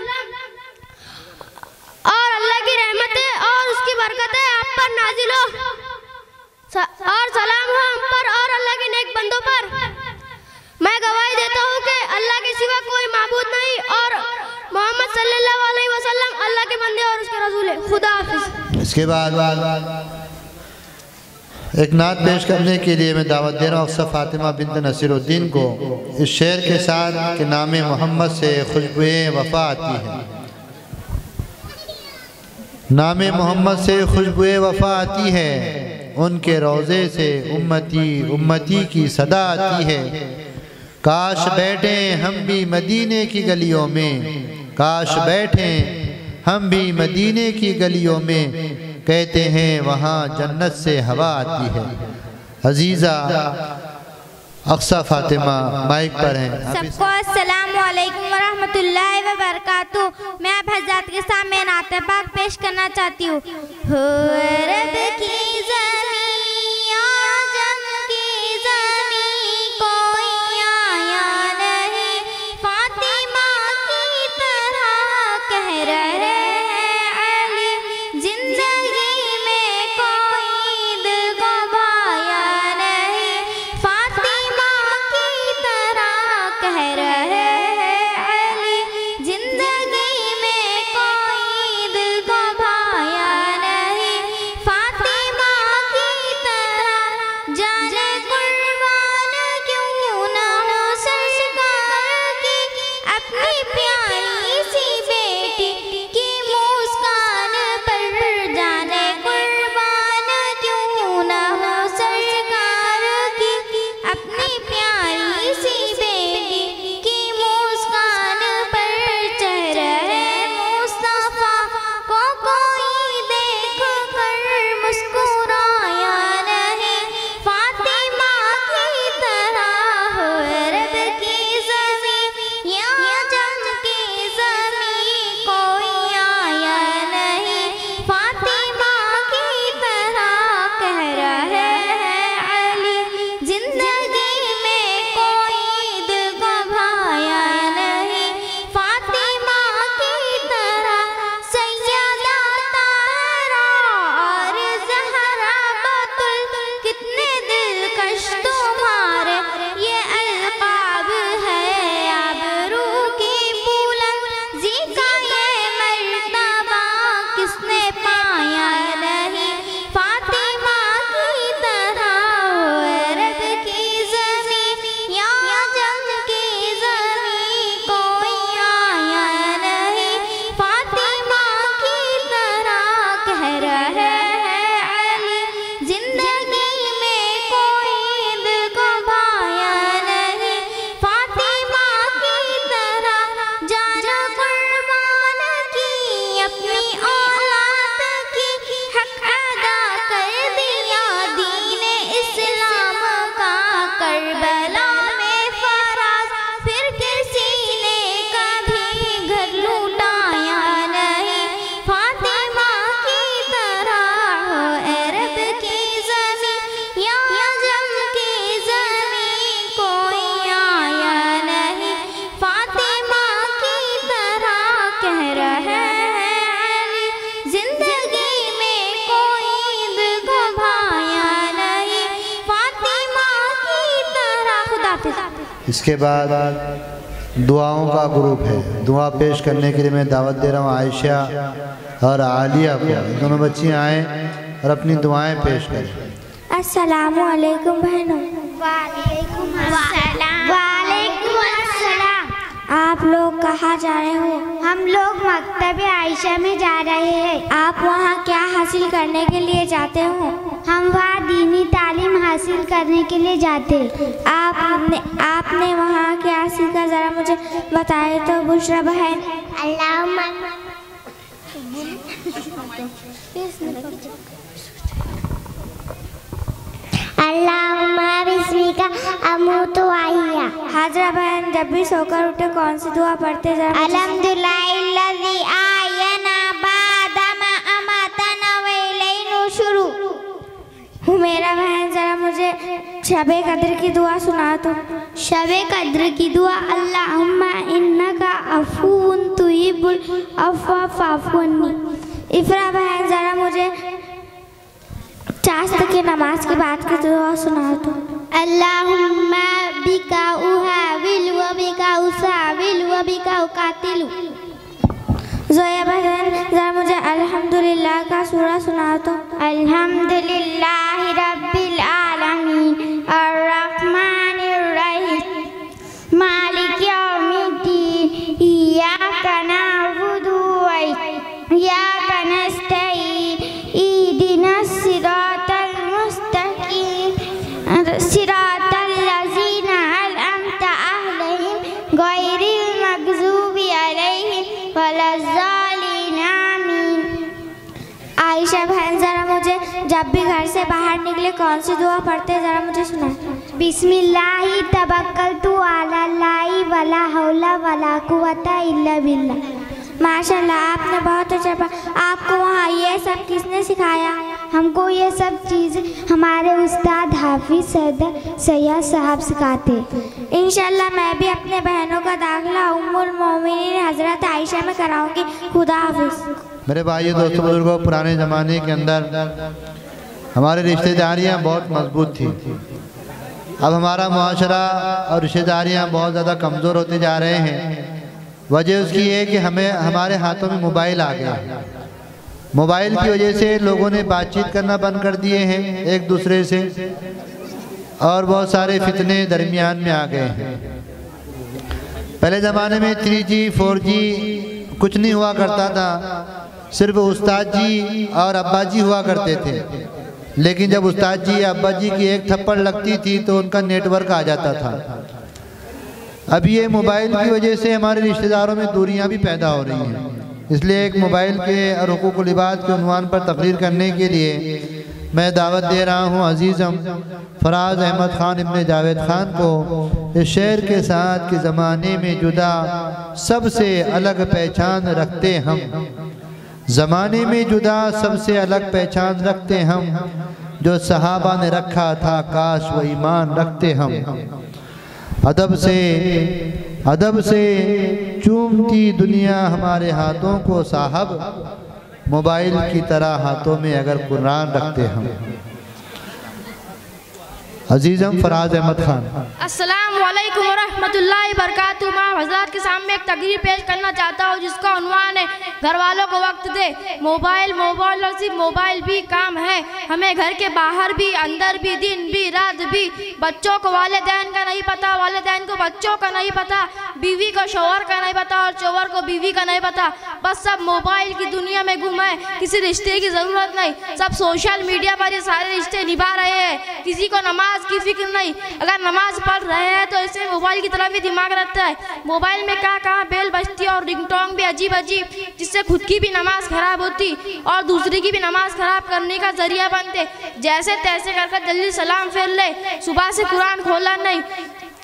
और अल्लाह की रहमतें और उसकी बरकतें आप पर नाजिल हो, और सलाम हो हम पर और अल्लाह के नेक बंदों पर। मैं गवाही देता हूँ कि अल्लाह के सिवा कोई माबूद नहीं और मोहम्मद सल्लल्लाहु अलैहि वसल्लम अल्लाह के बंदे और उसके रसूल है। खुदा हाफिज़। इसके बाद एक नात पेश करने के लिए मैं दावत दे रहा हूँ अक्सर फातिमा बिन्त नसीरुद्दीन को इस शेर के साथ कि नाम मोहम्मद से खुशबुए वफ़ा आती है। नाम मोहम्मद से खुशबुए वफ़ा आती है, उनके रोज़े से उम्मती उम्मती की सदा आती है। काश बैठे हम भी मदीने की गलियों में, काश बैठे हम भी मदीने की गलियों में, कहते हैं वहाँ जन्नत से हवा आती है। अजीज़ा अक्सा फातिमा माइक पर हैं। सबको अस्सलामु अलैकुम व रहमतुल्लाहि व बरकातुहू। मैं आप हज़रात के सामने नाते पाक पेश करना चाहती हूँ। हो रब की ज़मीं आजम की ज़मीं कोई आया नहीं, फातिमा की तरह कह रहे इसके बाद दुआओं का ग्रुप है। दुआ पेश करने के लिए मैं दावत दे रहा हूँ आयशा और आलिया को। दोनों बच्चियाँ आएँ और अपनी दुआएं पेश करें। अस्सलामु अलैकुम बहनों। वालेकुम अस्सलाम। आप लोग कहाँ जा रहे हो? हम लोग मकतब आयशा में जा रहे हैं। आप वहाँ क्या हासिल करने के लिए जाते हो? हम वहाँ दीनी तालीम हासिल करने के लिए जाते। आपने वहाँ क्या सीखा, ज़रा मुझे बताए तो बुशरा बहन। अल्लाहुम्मा बिस्मिका अमूतु वअहिया। हाजरा बहन जब भी सोकर उठे कौन सी दुआ पढ़ते जरा? अल्हम्दुलिल्लाहिल्लज़ी आयना बादमा अमातना व इलैहि नुशुरू। हुमेरा बहन जरा मुझे शबे कद्र की दुआ सुना तो। शबे कद्र की दुआ अल्लाहुम्मा इन्नका अफून तुहिब्बुल अफ़्वा फ़अफ़ु अन्नी। इफ़रा बहन जरा मुझे चाश्त की नमाज की बात की दुआ सुना तो। अल्लाहुम्मा बिका उहाविल व बिका उसाविल व बिका उकातिलु। ज़ोया बहन जरा मुझे अल्हम्दुलिल्लाह का सूरा सुना तो। अल्हम्दुलिल्लाहि रब्बिल आलमीन अर्रहमानिर रहीम मालिक यौमिद्दीन इय्याका नअबुदु व इय्याका नस्तईन इहदिनस सिरातल मुस्तकीम सिरातल लज़ीना अनअमता अलैहिम गैरिल मग़ज़ूबि अलैहिम वलज़्ज़ालिन आमीन। आयशा बहन जरा मुझे जब भी घर से बाहर निकले कौन सी दुआ पढ़ते जरा मुझे सुना। बिस्मिल्लाहि तवक्कलतु अलाल्लाहि वला हौला वला कुव्वता इल्ला बिल्लाह। माशाल्लाह आपने बहुत अच्छा पढ़ा। आपको वहाँ ये सब किसने सिखाया? हमको ये सब चीज़ हमारे उस्ताद हाफिज सैयद साहब सिखाते। इंशाल्लाह मैं भी अपने बहनों का दाखिला उम्मुल मोमिनीन हज़रत आयशा में कराऊंगी। खुदा हाफिज। मेरे भाइयों दोस्तों बुजुर्गों, पुराने ज़माने के अंदर हमारी रिश्तेदारियाँ बहुत मजबूत थी। अब हमारा मुआशरा और रिश्तेदारियाँ बहुत ज़्यादा कमज़ोर होते जा रहे हैं। वजह उसकी है कि हमारे हाथों में मोबाइल आ गया। मोबाइल की वजह से लोगों ने बातचीत करना बंद कर दिए हैं एक दूसरे से, और बहुत सारे फितने दरमियान में आ गए हैं। पहले ज़माने में 3G 4G कुछ नहीं हुआ करता था, सिर्फ उस्ताद जी और अब्बा जी हुआ करते थे। लेकिन जब उस्ताद जी या अब्बा जी की एक थप्पड़ लगती थी तो उनका नेटवर्क आ जाता था। अब ये मोबाइल की वजह से हमारे रिश्तेदारों में दूरियां भी पैदा हो रही हैं। इसलिए एक मोबाइल के और हुकूकुल इबाद के उन्वान पर तकरीर करने के लिए मैं दावत दे रहा हूँ अजीज़म फराज अहमद ख़ान इब्ने जावेद ख़ान को। इस शेर के साथ कि ज़माने में जुदा सबसे अलग पहचान रखते हम, ज़माने में जुदा सबसे अलग पहचान रखते हम, जो सहाबा ने रखा था काश वो ईमान रखते हम। अदब से चूमती दुनिया हमारे हाथों को साहब, मोबाइल की तरह हाथों में अगर कुरान रखते हम। अजीज़म फराज अहमद ख़ान। अस्सलाम वालेकुम वरहमतुल्लाहि वबरकातुहू। मैं हज़रात के सामने एक तकरीर पेश करना चाहता हूँ जिसका उन्वान है घर वालों को वक्त दे। मोबाइल और सिर्फ मोबाइल भी काम है, हमें घर के बाहर भी अंदर भी दिन भी रात भी। बच्चों को वालिदैन का नहीं पता, वालिदैन को बच्चों का नहीं पता, बीवी को शौहर का नहीं पता और शौहर को बीवी का नहीं पता। बस सब मोबाइल की दुनिया में गुम है, किसी रिश्ते की ज़रूरत नहीं, सब सोशल मीडिया पर ये सारे रिश्ते निभा रहे हैं। किसी को नमाज की फिक्र नहीं, अगर नमाज पढ़ रहे हैं तो इससे मोबाइल की तरफ भी दिमाग रहता है। मोबाइल में क्या कहाँ बेल बजती है और रिंगटोन भी अजीब अजीब, जिससे खुद की भी नमाज खराब होती और दूसरी की भी नमाज खराब करने का जरिया बनते। जैसे तैसे कर जल्दी सलाम फेर ले, सुबह से कुरान खोला नहीं,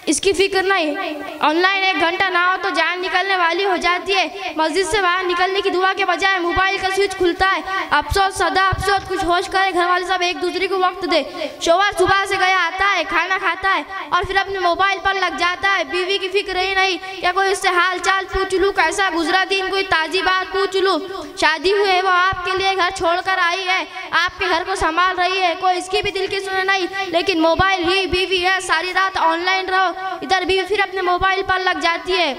इसकी फिक्र नहीं। ऑनलाइन 1 घंटा ना हो तो जान निकलने वाली हो जाती है। मस्जिद से बाहर निकलने की दुआ के बजाय मोबाइल का स्विच खुलता है। अफसोस सदा अफसोस, कुछ होश करे घर वाले सब एक दूसरे को वक्त दे। शौहर सुबह से गया आता है, खाना खाता है और फिर अपने मोबाइल पर लग जाता है। बीवी की फिक्र ही नहीं, या कोई इससे हाल चाल पूछ लूँ, कैसा गुजरा दिन, कोई ताज़ी बात पूछ लूँ। शादी हुई है वो आपके लिए घर छोड़ कर आई है, आपके घर को संभाल रही है, कोई इसकी भी दिल की सुने नहीं। लेकिन मोबाइल ही बीवी है, सारी रात ऑनलाइन रहो, इधर बीवी फिर अपने मोबाइल पर लग जाती है।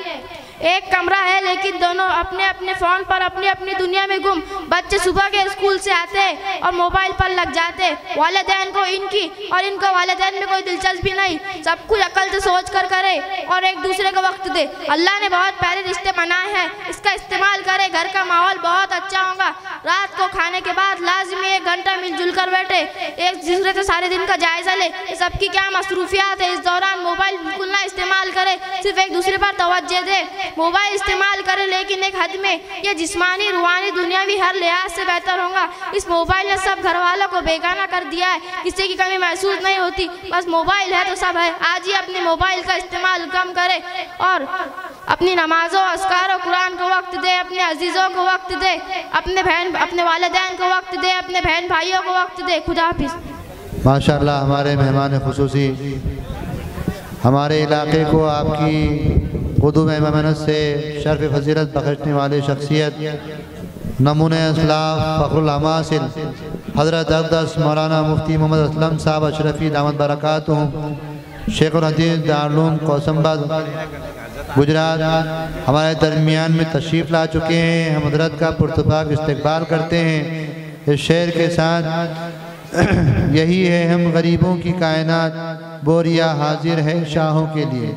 एक कमरा है लेकिन दोनों अपने अपने फ़ोन पर अपनी अपनी दुनिया में गुम। बच्चे सुबह के स्कूल से आते और मोबाइल पर लग जाते। वालिदैन को इनकी और इनको वालिदैन में कोई दिलचस्पी नहीं। सब कुछ अकल से सोच कर करे और एक दूसरे को वक्त दे। अल्लाह ने बहुत प्यारे रिश्ते बनाए हैं, इसका इस्तेमाल करे। घर का माहौल बहुत अच्छा होगा। रात को खाने के बाद लाजमी 1 घंटा मिलजुल कर बैठे, एक दूसरे से सारे दिन का जायजा ले। सबकी क्या मसरूफियात है, इस दौरान मोबाइल बिल्कुल ना इस्तेमाल करे, सिर्फ एक दूसरे पर तवज्जो दे। मोबाइल इस्तेमाल करे लेकिन एक हद में। यह जिस्मानी रूहानी दुनियावी हर लिहाज से बेहतर होगा। इस मोबाइल ने सब घर वालों को बेगाना कर दिया है, किसी की कमी महसूस नहीं होती। बस मोबाइल है तो सब है। आज ही अपने मोबाइल का इस्तेमाल कम करे और अपनी नमाजों, अस्कार और कुरान को वक्त दे, अपने अजीज़ों को वक्त दे, अपने वालिदैन को वक्त दे, अपने बहन भाइयों को वक्त दे। खुदा हाफिज़। माशाअल्लाह, हमारे मेहमान खुसूसी हमारे इलाके को आपकी क़ुदूम ममनत से शर्फ़ फजीलत बख्शने वाले शख्सियत, नमूने असलाफ़, फ़ख्रुल हमासिल हज़रत अक़दस मौलाना मुफ्ती मोहम्मद असलम साहब अशरफ़ी दामत बरकातुहू, शेखुल हदीस दारुल उलूम कौसंबद गुजरात हमारे दरमियान में तशरीफ़ ला चुके हैं। हम हज़रत का पुरतपाक इस्तक़बाल करते हैं इस शेर के साथ। यही है हम गरीबों की कायनात, बोरिया हाजिर है शाहों के लिए।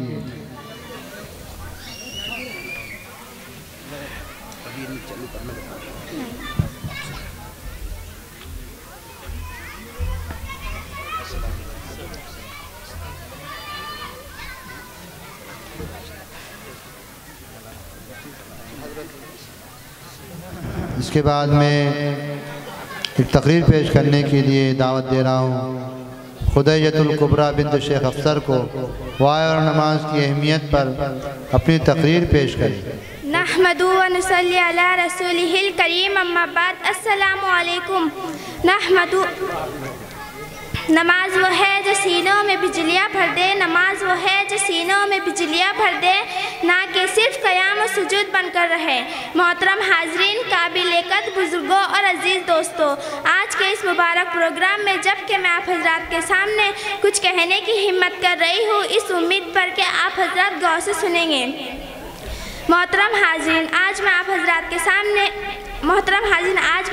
इसके बाद मैं एक तकरीर पेश करने के लिए दावत दे रहा हूँ खुदैयतुल कुबरा बिन्त शेख अफसर को। वाय और नमाज की अहमियत पर अपनी तकरीर पेश करें। नहमदु व नुसल्ली अला रसूलिहिल करीम, अम्मा बाद, अस्सलामु अलैकुम। नहमदु, नमाज वो है जो सीनों में बिजलियाँ भर दे। नमाज वो है जो सीनों में बिजलियाँ भर दे, ना कि सिर्फ क़याम और सुजूद बनकर रहे। मोहतरम हाज़रीन, काबिल-ए-कद्र बुज़ुर्गों और अज़ीज़ दोस्तों, आज के इस मुबारक प्रोग्राम में जबकि मैं आप हज़रात के सामने कुछ कहने की हिम्मत कर रही हूँ, इस उम्मीद पर कि आप हज़रात गौर से सुनेंगे। मोहतरम हाज़रीन, आज मैं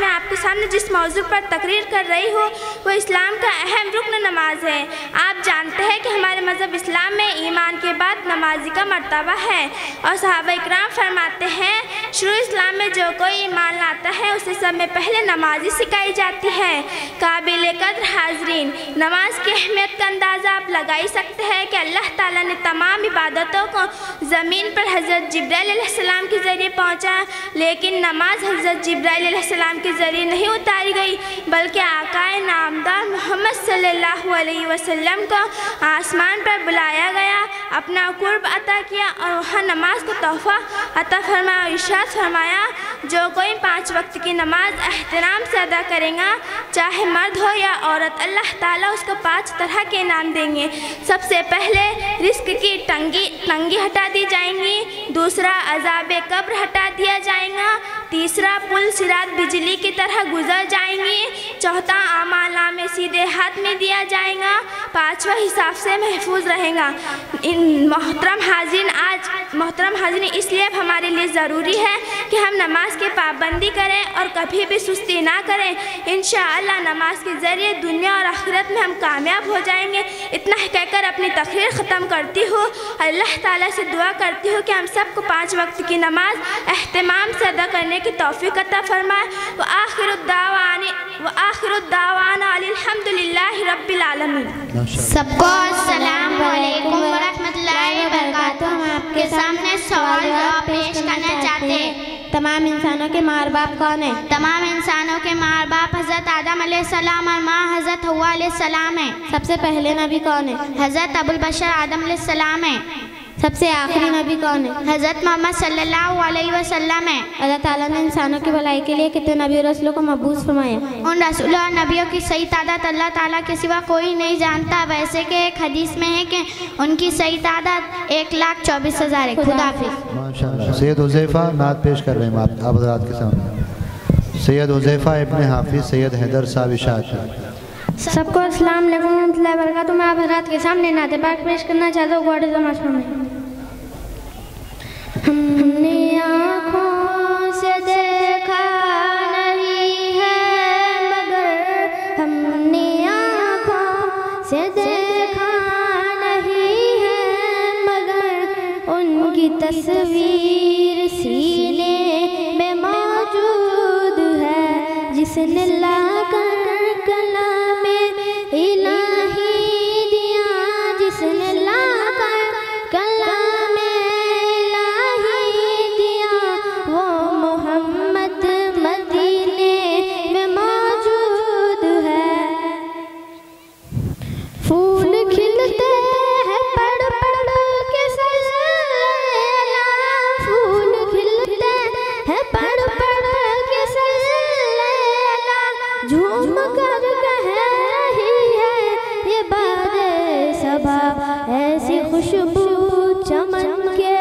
आपके सामने जिस मौजू पर तकरीर कर रही हूँ वो इस्लाम का अहम रुकन नमाज है। आप जानते हैं कि हमारे मज़हब इस्लाम में ईमान के बाद नमाजी का मर्तबा है और सहाबा इकराम फरमाते हैं, शुरू इस्लाम में जो कोई ईमान लाता है उसे सब में पहले नमाजी सिखाई जाती है। काबिल-ए-कद्र हाज़रीन, नमाज की अहमियत का अंदाज़ा आप लगा ही सकते हैं कि अल्लाह ताला ने तमाम इबादतों को ज़मीन पर हज़रत जिब्राइल अलैहिस्सलाम के ज़रिए पहुँचा, लेकिन नमाज हज़रत जिब्राइल अलैहिस्सलाम के ज़रिए नहीं उतारी गई, बल्कि आकाए नामदार मोहम्मद सल्लल्लाहु अलैहि वसल्लम को आसमान पर बुलाया गया, अपना कुर्ब अता किया और वहाँ नमाज को तोहफ़ा अता फरमाया। इरशाद फरमाया, जो कोई 5 वक्त की नमाज एहतराम से अदा करेगा, चाहे मर्द हो या औरत, अल्लाह ताला उसको 5 तरह के इनाम देंगे। सबसे पहले रिस्क की तंगी हटा दी जाएंगी, दूसरा अज़ाब कब्र हटा दिया जाएगा, तीसरा पुल सिरात बिजली की तरह गुजर जाएंगी, चौथा आमाल में सीधे हाथ में दिया जाएगा, 5वां हिसाब से महफूज रहेगा। मोहतरम हाज़रीन, इसलिए अब हमारे लिए ज़रूरी है कि हम नमाज की पाबंदी करें और कभी भी सुस्ती ना करें। इंशाअल्लाह नमाज के ज़रिए दुनिया और आखिरत में हम कामयाब हो जाएंगे। इतना कहकर अपनी तकरीर ख़त्म करती हूँ। अल्लाह ताला से दुआ करती हूँ कि हम सबको 5 वक्त की नमाज एहतमाम से अदा करने की तौफीक अता फरमाए। व आखिरुद्दावाना अल्हम्दुलिल्लाहि रब्बिल आलमीन। सबको अस्सलाम वालेकुम व रहमतुल्लाहि व बरकातुहू। हम आपके सामने सवाल जवाब पेश करना चाहते हैं। तमाम इंसानों के माँ बाप कौन है? तमाम इंसानों के माँ बाप हज़रत आदम अलैहिस्सलाम और माँ हज़रत हव्वा अलैहिस्सलाम है। सबसे पहले नबी कौन है? हज़रत अबुल बशर आदम अलैहिस्सलाम है। सबसे आखिरी नबी कौन है? हज़रत मोहम्मद सल्लल्लाहु अलैहि वसल्लम है। अल्लाह ताला ने इंसानों की भलाई के लिए कितने नबी और रसूलों को मबूस फरमाया? उन रसूलों और नबियों की सही तादाद अल्लाह ताला के सिवा कोई नहीं जानता। वैसे कि एक हदीस में है कि उनकी सही तादाद 1,24,000 है। खुदा हाफिज़। माशाअल्लाह। सैयद हुज़ैफ़ा नात पेश कर रहे हैं आप हज़रात के सामने। सैयद हुज़ैफ़ा इब्ने हाफिज़ सैयद हैदर साहब इशाअत। सबको अस्सलाम वालेकुम रहमतुल्लाहि व बरकातुहू। मैं आप हज़रात के सामने नाते पाक पेश करना चाहता हूँ। जिसने लाकर कलामे इलाही दिया, जिसने लाकर कलामे इलाही दिया, वो मोहम्मद मदीने में मौजूद है। फूल खिलते हैं पड़ पड़ के सल्लल्लाह, फूल खिलते हैं पड़ पड़ के सल्लल्लाह, झूम कर कह रही है ये बादे सबा, ऐसी खुशबू चमन के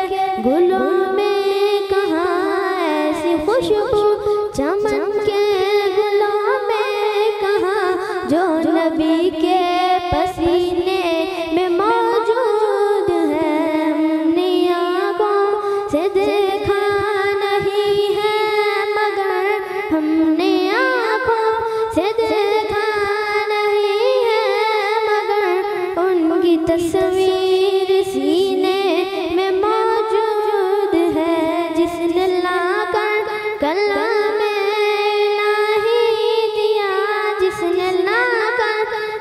गुलों में कहाँ, ऐसी खुशबू चमन के गुलों में कहाँ, जो नबी के पसीने में मौजूद है। हमने आँखों से देखा नहीं है मगर, हमने आँखों से देखा नहीं है मगर, उनकी तस्वीर सीने में मौजूद है। जिसने लाकर कलामे इलाही दिया, जिसने लाकर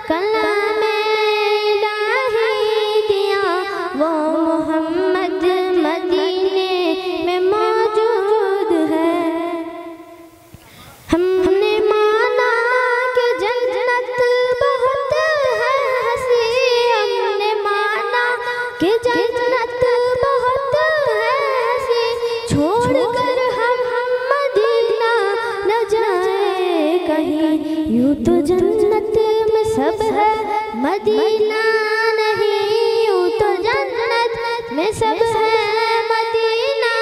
कलामे इलाही दिया, वो मोहम्मद मदीने में मौजूद है। हमने माना कि जन्नत बहुत है हंसी, हमने माना कि जन्नत बहुत है हंसी, छोड़कर हम मदीना न जाए कहीं, यूं तो जन्नत में सब है मदीना नहीं, यूं तो जन्नत में सब है मदीना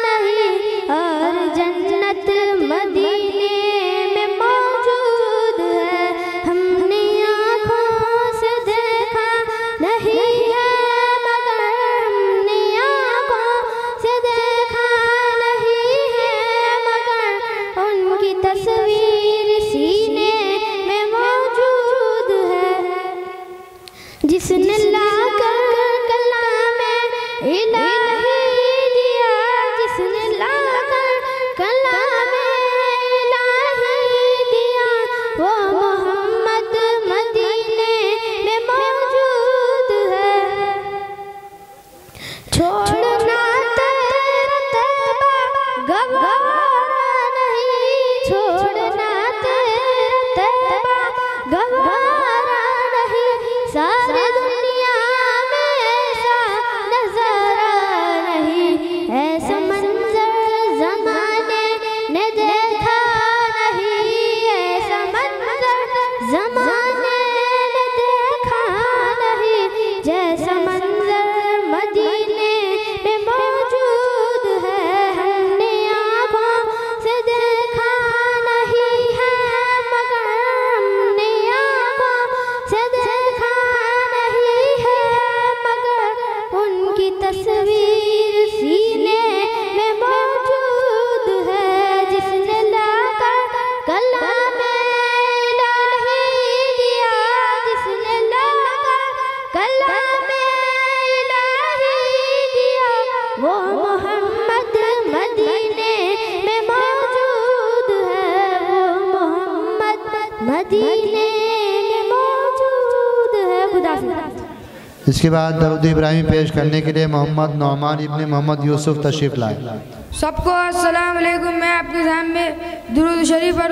नहीं, और जन्नत मदीने में मौजूद है। हमने आँखों से देखा नहीं है मगर, हमने आँखों से देखा नहीं है मगर, उनकी तस्वीर सीने में मौजूद है। जिसने लाकर कलामे इलाही दिया, जिसने लाकर कलामे इलाही दिया, वो मोहम्मद मदीने में मौजूद है। छोड़ना तेरा तैबा गवारा नहीं, छोड़ना तेरा तैबा गवारा नहीं, सारी दुनिया में ऐसा नजारा नहीं, ऐसा मंजर ज़माने ने देखा नहीं, ऐसा मंजर ज़माने ने देखा नहीं, जैसा मंजर मदीने में मौजूद है। हमने आँखों से देखा नहीं है मगर, हमने आँखों से देखा नहीं है मगर, उनकी तस्वीर सीने में मौजूद है। जिसने लाकर कलामे इलाही दिया, जिसने लाकर कलामे इलाही दिया, वो मोहम्मद मदीने में मौजूद है, वो मोहम्मद मदीने में मौजूद है। खुदा इसके बाद दरूद इब्राहिमी पेश करने के लिए मोहम्मद नौमान इब्ने मोहम्मद यूसुफ तशरीफ़ लाए। सबको अस्सलाम वालेकुम। मैं आपके सामने दुरूद शरीफ और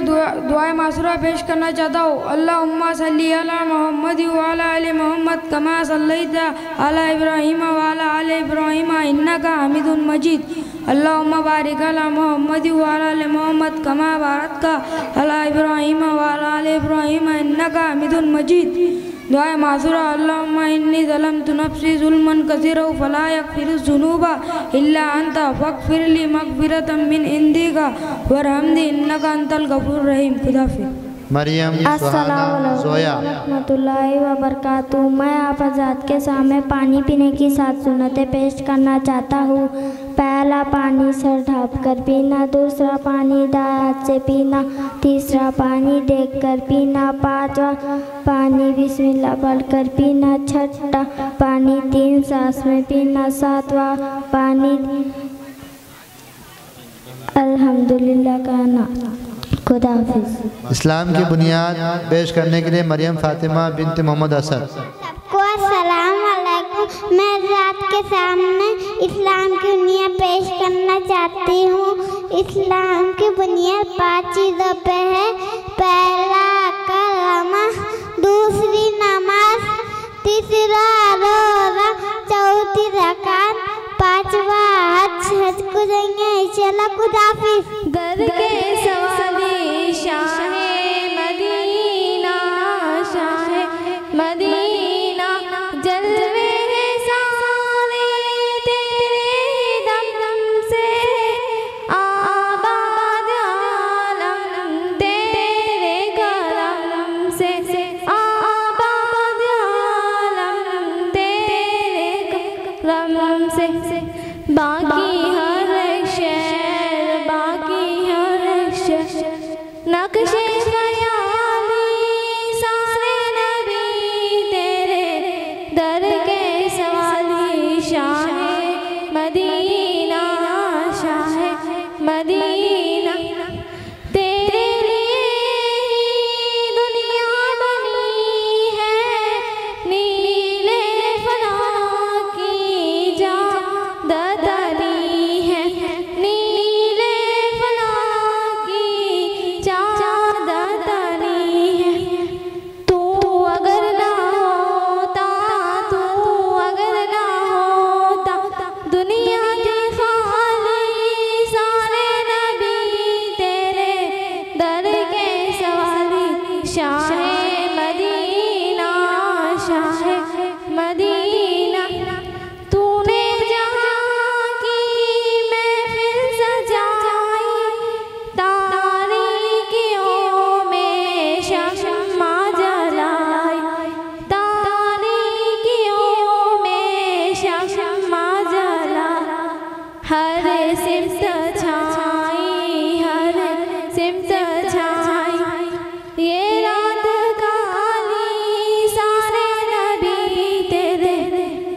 दुआए मासूरा पेश करना चाहता हूँ। अल्लाहुम्मा सल्ली अला मोहम्मद व अला आले मोहम्मद कमा सल्लैता अला इब्राहीम व अला आले इब्राहीम इन्नका हमीदुन मजीद। अल्लाहुम्मा बारिक अला मोहम्मद व अला आले मोहम्मद कमा बारकता अला इब्राहीम व अला आले इब्राहीम इन्नका हमीदुन मजीद। दुआए मासूरा अल्लाहुम्मा इन्नी ज़लमतु नफ्सी ज़ुल्मन कसीरा फला यग़फ़िरुज़्ज़ुनूबा इल्ला अंता फ़ग़फ़िरली मग़फ़िरतम मिन इंदिका वरहमनी इन्नका अंतल गफ़ूरुर रहीम। खुदाफ़िज़। मरियम जोया रहमतुल्लाहि व बरकातुहू। मैं आप हज़रात के सामने पानी पीने की 7 सुन्नतें पेश करना चाहता हूँ। पहला पानी सर ढाँप कर पीना, दूसरा पानी दाएं हाथ से पीना, तीसरा पानी देख कर पीना, पाँचवा पानी बिस्मिल्लाह पढ़कर पीना, छठा पानी 3 सांस में पीना, सातवां पानी अल्हम्दुलिल्लाह कहना। खुदा हाफिज़। इस्लाम की बुनियाद पेश करने के लिए मरियम फातिमा बिनत मोहम्मद असद। सबको अस्सलाम वालेकुम। मैं रात के सामने इस्लाम की बुनियाद पेश करना चाहती हूँ। इस्लाम की बुनियाद 5 चीज़ों पे है। पहला कलमा, दूसरी नमाज, तीसरा रोज़ा, चौथी ज़कात, 5वां हज को जाएंगे इंशाल्लाह। खुदा हाफिज़। दर के सवाली शाहे मदीना, शाहे मदीना, जलवे सारे तेरे दम से, आबाद आलम तेरे करम से, आबाद आलम तेरे करम से। बाकी हर शहर, बाकी हर शहर, नक्शे ख्याली सारे नबी तेरे दर के सवाली शाहे मदीना, शाहे मदीना। तेरे लिए दुनिया बनी है, नीले फना की जा ददरी है, नीले फना की चादरी है। तू अगर ना होता, तू अगर ना होता, दुनिया की खाली सारे नबी तेरे दर के सवाली शाहे मदीना, शाहे मदीना। तूने जहाँ की महफिल सजाई, तारीकियों में शम्मा जलाई, तारीकियों में शम्मा जलाई। हर सिमत छाई, हर सिमत छाई, ये रात काली सारे नबी तेरे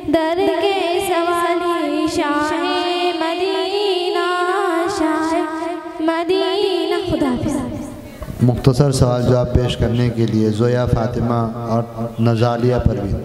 दर के सवाली शाहे मदीना, शाहे मदीना। खुदा हाफिज़। मुख्तसर सवाल जवाब पेश करने के लिए जोया फातिमा और नज़ालिया परवीन।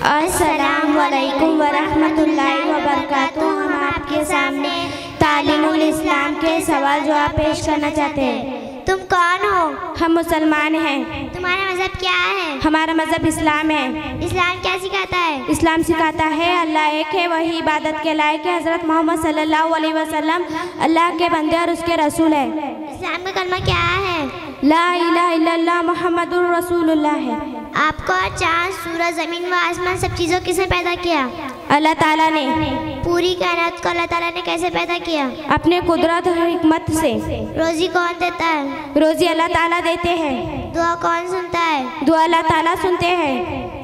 अस्सलाम वालेकुम वरहमतुल्लाहि वबरकातुहू। हम आपके सामने तालीमुल इस्लाम के सवाल जवाब पेश करना चाहते हैं। तुम कौन हो? हम मुसलमान हैं। तुम्हारा मज़हब क्या है? हमारा मज़हब इस्लाम है। इस्लाम क्या सिखाता है? इस्लाम सिखाता है अल्लाह एक है, वही इबादत के लायक है। हज़रत मोहम्मद सल्लल्लाहु अलैहि वसल्लम अल्लाह के बंदे और उसके रसूल है। इस्लाम का कलमा क्या है? ला इलाहा इल्लल्लाह मुहम्मदुर रसूलुल्लाह है। आपको चाँद, सूरज, ज़मीन व आसमान सब चीज़ों किसने पैदा किया? अल्लाह ताला ने। पूरी कायनात को अल्लाह ताला ने कैसे पैदा किया? अपने कुदरत और हिकमत से। रोज़ी कौन देता है? रोज़ी अल्लाह ताला देते हैं। दुआ कौन सुनता है? दुआ अल्लाह ताला सुनते हैं।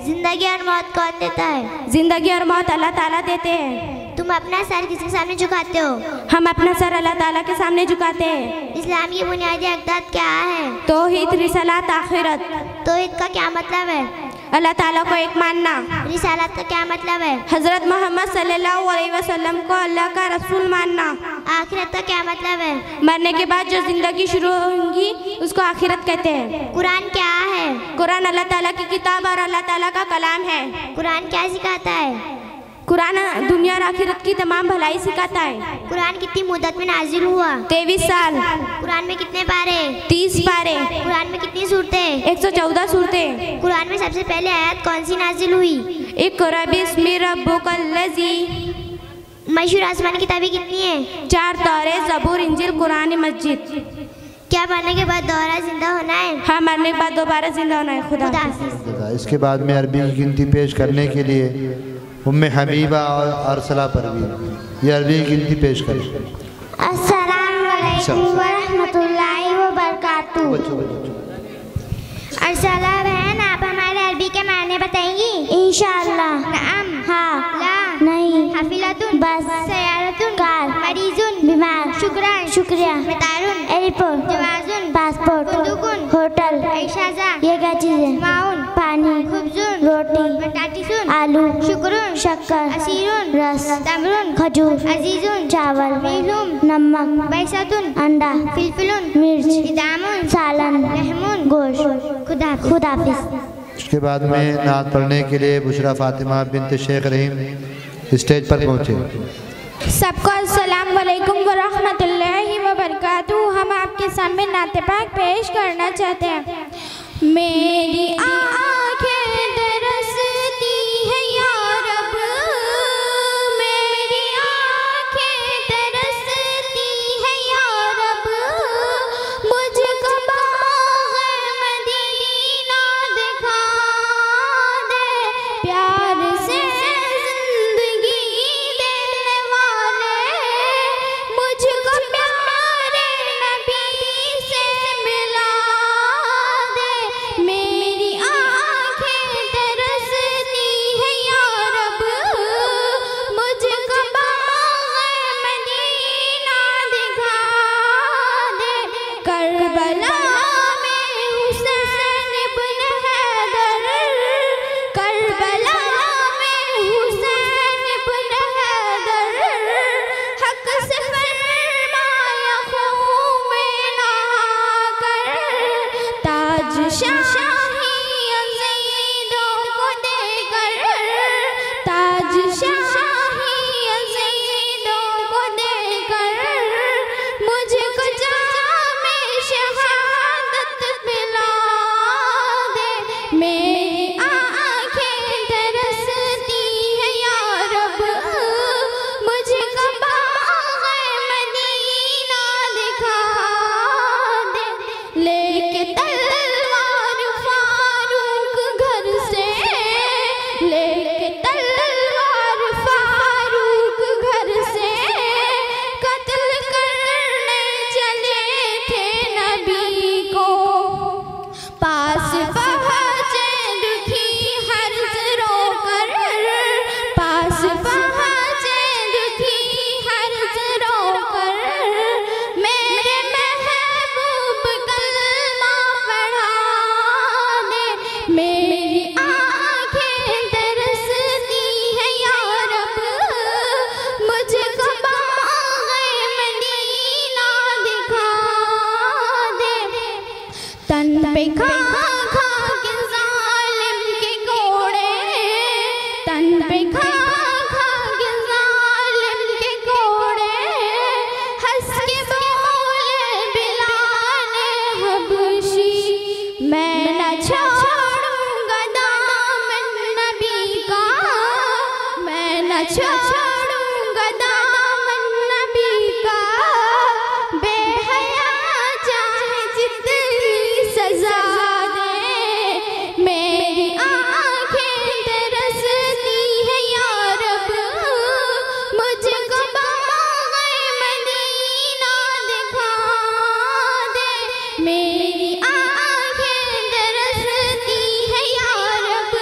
जिंदगी और मौत कौन देता है? जिंदगी और मौत अल्लाह ताला देते हैं। तुम अपना सर किसके सामने झुकाते हो? हम अपना सर अल्लाह ताला के सामने झुकाते हैं। इस्लाम की बुनियादी अक़ीदा क्या है? तौहीद, रिसालत, आखिरत। तौहीद का क्या मतलब है? अल्लाह ताला को एक मानना। रिसालत का क्या मतलब है? हज़रत मोहम्मद सल्लल्लाहु अलैहि वसल्लम को अल्लाह का रसूल मानना। आखिरत का क्या मतलब है? मरने के बाद जो जिंदगी शुरू होगी उसको आखिरत कहते हैं। कुरान क्या है? कुरान अल्लाह ताला की किताब और अल्लाह ताला का कलाम है। कुरान क्या सिखाता है? कुरान दुनिया और आखिरत की तमाम भलाई सिखाता है। कुरान कितनी मुद्दत में नाजिल हुआ? 23 साल। कुरान में कितने पारे? 30 पारे। कुरान में कितनी सूरतें? 114 सूरतें। कुरान में सबसे पहले आयत कौन सी नाजिल हुई? इक़रा बिस्मि रब्बिकल लज़ी। मशहूर आसमानी किताबें कितनी हैं? 4, तौरात, ज़बूर, इंजील, कुरान मजीद। क्या मरने के बाद दोबारा जिंदा होना है? हाँ, मरने के बाद दोबारा जिंदा होना है। खुदा। इसके बाद में अरबी की गिनती पेश करने के लिए उम्मे हबीबा और अरसला परवीन ये अरबी की गिनती पेश करें। अस्सलाम वालेकुम वरहमतुल्लाहि वबरकातुहू। अरसला बहन, आप हमारे अरबी के मायने बताएंगी? इंशाअल्लाह। नअम, हाँ, ला, नहीं, हाफिलतुन, बस, सयारतुन, कार, मरीजुन, बीमार, शुक्रान, शुक्रिया, मितारुन, एयरपोर्ट, जवाजुन, पासपोर्ट, फुंदुकुन, होटल, ऐशाजा, ये क्या चीज़ है? माउन, पानी, खुबजुन, रोटी, मटाटीसुन, आलू, शुक्रुन, शक्कर, असीरुन, रस, तमरुन, खजूर, अजीजुन, चावल, मीलुम, नमक, बैसतुन, अंडा, फिलफिलुन, मिर्च, इदामुन, सालन, रहमुन, गोश्त। खुदाफिज। उसके बाद में नात पढ़ने के लिए बुशरा फातिमा बिनत शेख रहीम स्टेज पर पहुँचे। सबको अस्सलाम वालेकुम व रहमतुल्लाहि व बरकातुहू। हम आपके सामने नाते पाक पेश करना चाहते हैं। मेरी आँखें तरसती है या रब, मेरी आँखें तरसती है या रब, मुझको बाग़ मदीना दिखा दे, प्यार से जिंदगी देने वाले, मुझको प्यारे नबी से मिला दे। मेरी आँखें तरसती है या रब, मुझको बाग़ मदीना दिखा दे। करबला में हुसैन इब्न हैदर, करबला में हुसैन इब्न हैदर, हक से फरमाया खून में नहा कर, ताज शाही यज़ीदों को देकर, ताज शाही यज़ीदों को देकर, मुझको जामे शहादत पिला दे। मेरी आँखें तरसती है या रब, मुझको बाग़ मदीना दिखा दे। लेके तलवार फारूक घर से, लेके तलवार फारूक घर से, कत्ल करने चले थे नबी को। पास पहुँचे दुखी हर्ष रोकर, पास पहुँचे दुखी हर्ष रोकर, मेरे महबूब कलमा पढ़ा दे। मेरी आँखें तरसती है या रब, मुझको बाग़ मदीना दिखा दे। तन पे खा खा के ज़ालिम के कोड़े, तन पे खा खा के ज़ालिम के कोड़े, हंस के बोले बिलाल हबशी, मैं न छोड़ूंगा दामन नबी का, मैं न छोड़ूंगा दामन नबी का। बेहया चाहे जितनी सजा दे, मेरी आँखें तरसती है या रब, मुझको बाग़ मदीना दिखा दे। मेरी आँखें तरसती है या रब,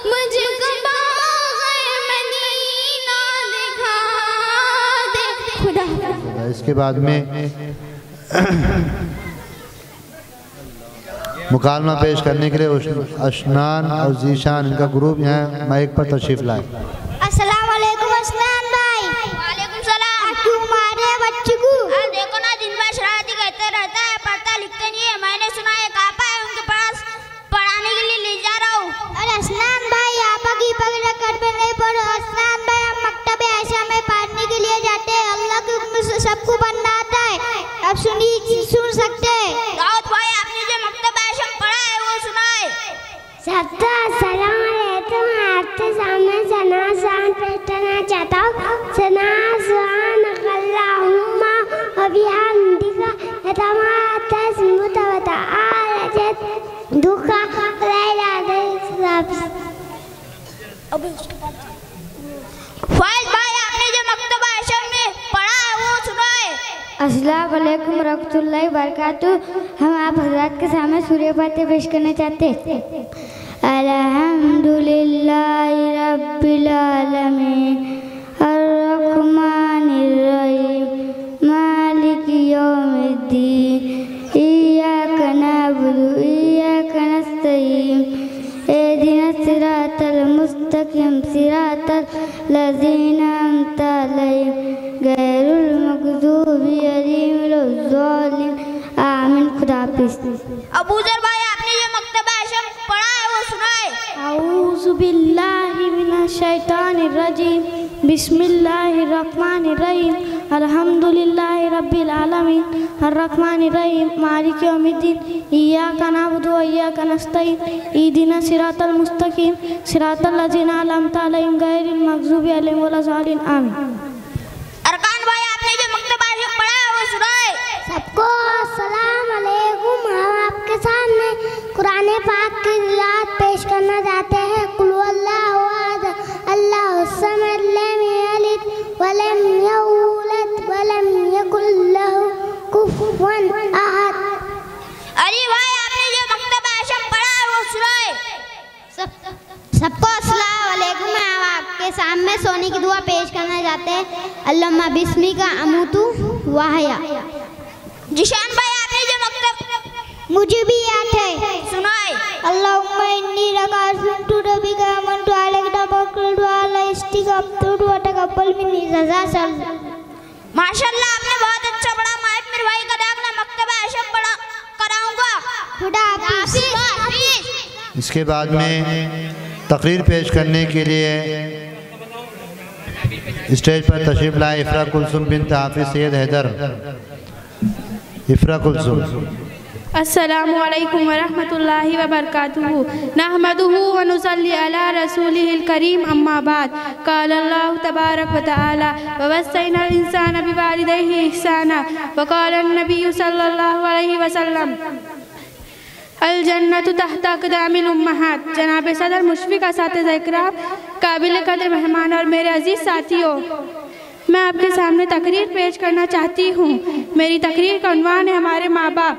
मुझको बाग़ मदीना दिखा दे। खुदा। इसके बाद में मुकालमा पेश करने के लिए अशनान और जीशान इनका ग्रुप यहाँ माइक पर तशरीफ लाए। अस्सलाम वालेकुम अस्नान भाई। वालेकुम सलाम। क्यों मारे बच्चे को? देखो ना, दिन भर शरारती कहते रहता है, पढ़ता लिखते नहीं है। मैंने सुना है कापा है उनके पास, पढ़ाने के लिए ले जा रहा हूँ। अरे अस्नान भाई, आपा की पकड़ कर पे नहीं पढ़ो। अस्नान भाई, हम मकतब ऐसा में पढ़ने के लिए जाते हैं। अल्लाह के हुक्म से सबको बनना आता है। अब सुन सकते हैं। दाऊद भाई, आपने जो मकतब ऐसा पढ़ा है वो सुनाए। सबको अस्सलाम वालेकुम। आपके सामने सनाज़ान पेश करना चाहता हूँ। सनाज़ान अल्लाहुम्मा व बिहम्दिका यतमातस मुतवता आरजत दुखा लैला देस। अबे उसके बाद फैज भाई, आपने जो मकतब ऐसा में पढ़ा है वो सुनाए। अस्सलाम वालेकुम रहमतुल्लाहि व बरकातुहू। हम आप हज़रात के सामने सूर्य फातिहा पेश करना चाहते हैं। अल्हम्दुलिल्लाहि रब्बिल आलमीन अर्रहमानिर रहीम मालिकि यौमिद्दीन इय्याका नअबुदु व इय्याका नस्तईन इहदिनस सिरातल मुस्तक़ीम मुस्तकीम सिरातल लज़ीना अनअमता अलैहिम गैरुल मग़ज़ूबि अलैहिम वलद्दालिन आमीन। खुदा हाफ़िज़। अबूजर भाई आपने जो मक्तबा अशम पढ़ा है वो सुनाए। औज़ु बिल्लाहि मिनश शैतानिर रजीम बिस्मिल्लाहिर रहमानिर रहीम अल्हम्दुलिल्लाहि रब्बिल आलमीन अर्रहमानिर रहीम मालिकि यौमिद्दीन इय्याका नअबुदु व इय्याका नस्तईन इहदिनास सिरातल मुस्तकीम सिरातल लज़ीना अनअमता अलैहिम गैरिल मग़ज़ूबि अलैहिम वलद्दालिन आमीन। अरकान भाई आपने जो मक्तबा अशम पढ़ा है वो सुनाए। सबको अस्सलाम वालेकुम। हम आपके सामने कुरान पाक की तिलावत पेश करना चाहते हैं। कुल हुवल्लाहु अहद अल्लाहु समद लम यलिद वलम यूलद वलम यकुल लहू कुफुवन अहद। अली भाई आपने जो मक्तबा अशम पढ़ा है वो सुनाए। सबको अस्सलाम वालेकुम। हम आपके सामने सोने की दुआ पेश करना चाहते हैं। अल्लाहुम्मा बिस्मिका अमूतु व अहया। जिशान भाई आपने जो मक्तब मुझे भी याद है सुनाए। अल्लाहुम्मा इन्नी रकासतु रब्बिका अमनतु अलैका तवक्कलतु अला इस्तिगफरतु व तक़ब्बल मिन्नी जज़ाकल। माशाअल्लाह आपने बहुत अच्छा पढ़ा। मैं मेरे भाई का दाखला मक्तबा अशम पढ़ा कराऊंगा। खुदा हाफ़िज़। इसके बाद में तकरीर पेश करने के लिए स्टेज पर तशरीफ लाए इफ़रा कुलसुम बिन्त हाफिज़ सैयद हैदर। इफ़रा कुलसुम। अस्सलामु अलैकुम वरहमतुल्लाहि वबरकातुहू नहमदुहू व नुसल्ली अला रसूलिहिल करीम अम्मा बाद क़ाल अल्लाहु तबारक व तआला व वस्सैनल इंसाना बिवालिदैहि इहसाना व क़ाल अन्नबिय्यु सल्लल्लाहु अलैहि वसल्लम अल जन्नतु तहत अक़दामिल उम्महात। जनाब सदर मुशफ़िक़ असातिज़ा इकराम, काबिल कदर मेहमान और मेरे अजीज़ साथियों, मैं आपके सामने तकरीर पेश करना चाहती हूँ। मेरी तकरीर का उन्वान है हमारे माँ बाप।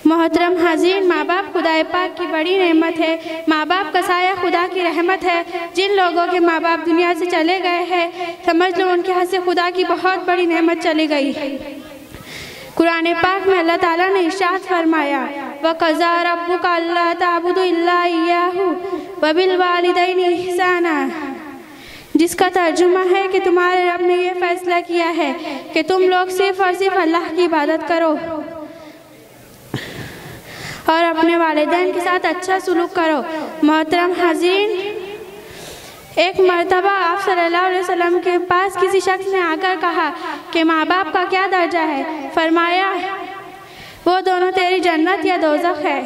मोहतरम हाज़रीन, माँ बाप खुदा पाक की बड़ी नेमत है। माँ बाप का साया खुदा की रहमत है। जिन लोगों के माँ बाप दुनिया से चले गए हैं, समझ लो उनके हाथ से खुदा की बहुत बड़ी नेमत चली गई। कुरान पाक में अल्लाह ताला ने इरशाद फरमाया व क़ज़ा रब्बुका अल्ला ताबुदु इल्ला इय्याहु व बिल वालिदैनि इहसाना, जिसका तर्जुमा है कि तुम्हारे रब ने यह फैसला किया है कि तुम लोग सिर्फ़ और सिर्फ अल्लाह की इबादत करो और अपने वालिदैन के साथ अच्छा सलूक करो। मोहतरम हाज़रीन, एक मर्तबा आप सल्लल्लाहु अलैहि वसल्लम के पास किसी शख्स ने आकर कहा कि माँ बाप का क्या दर्जा है। फरमाया, वो दोनों तेरी जन्नत या दोज़ख है।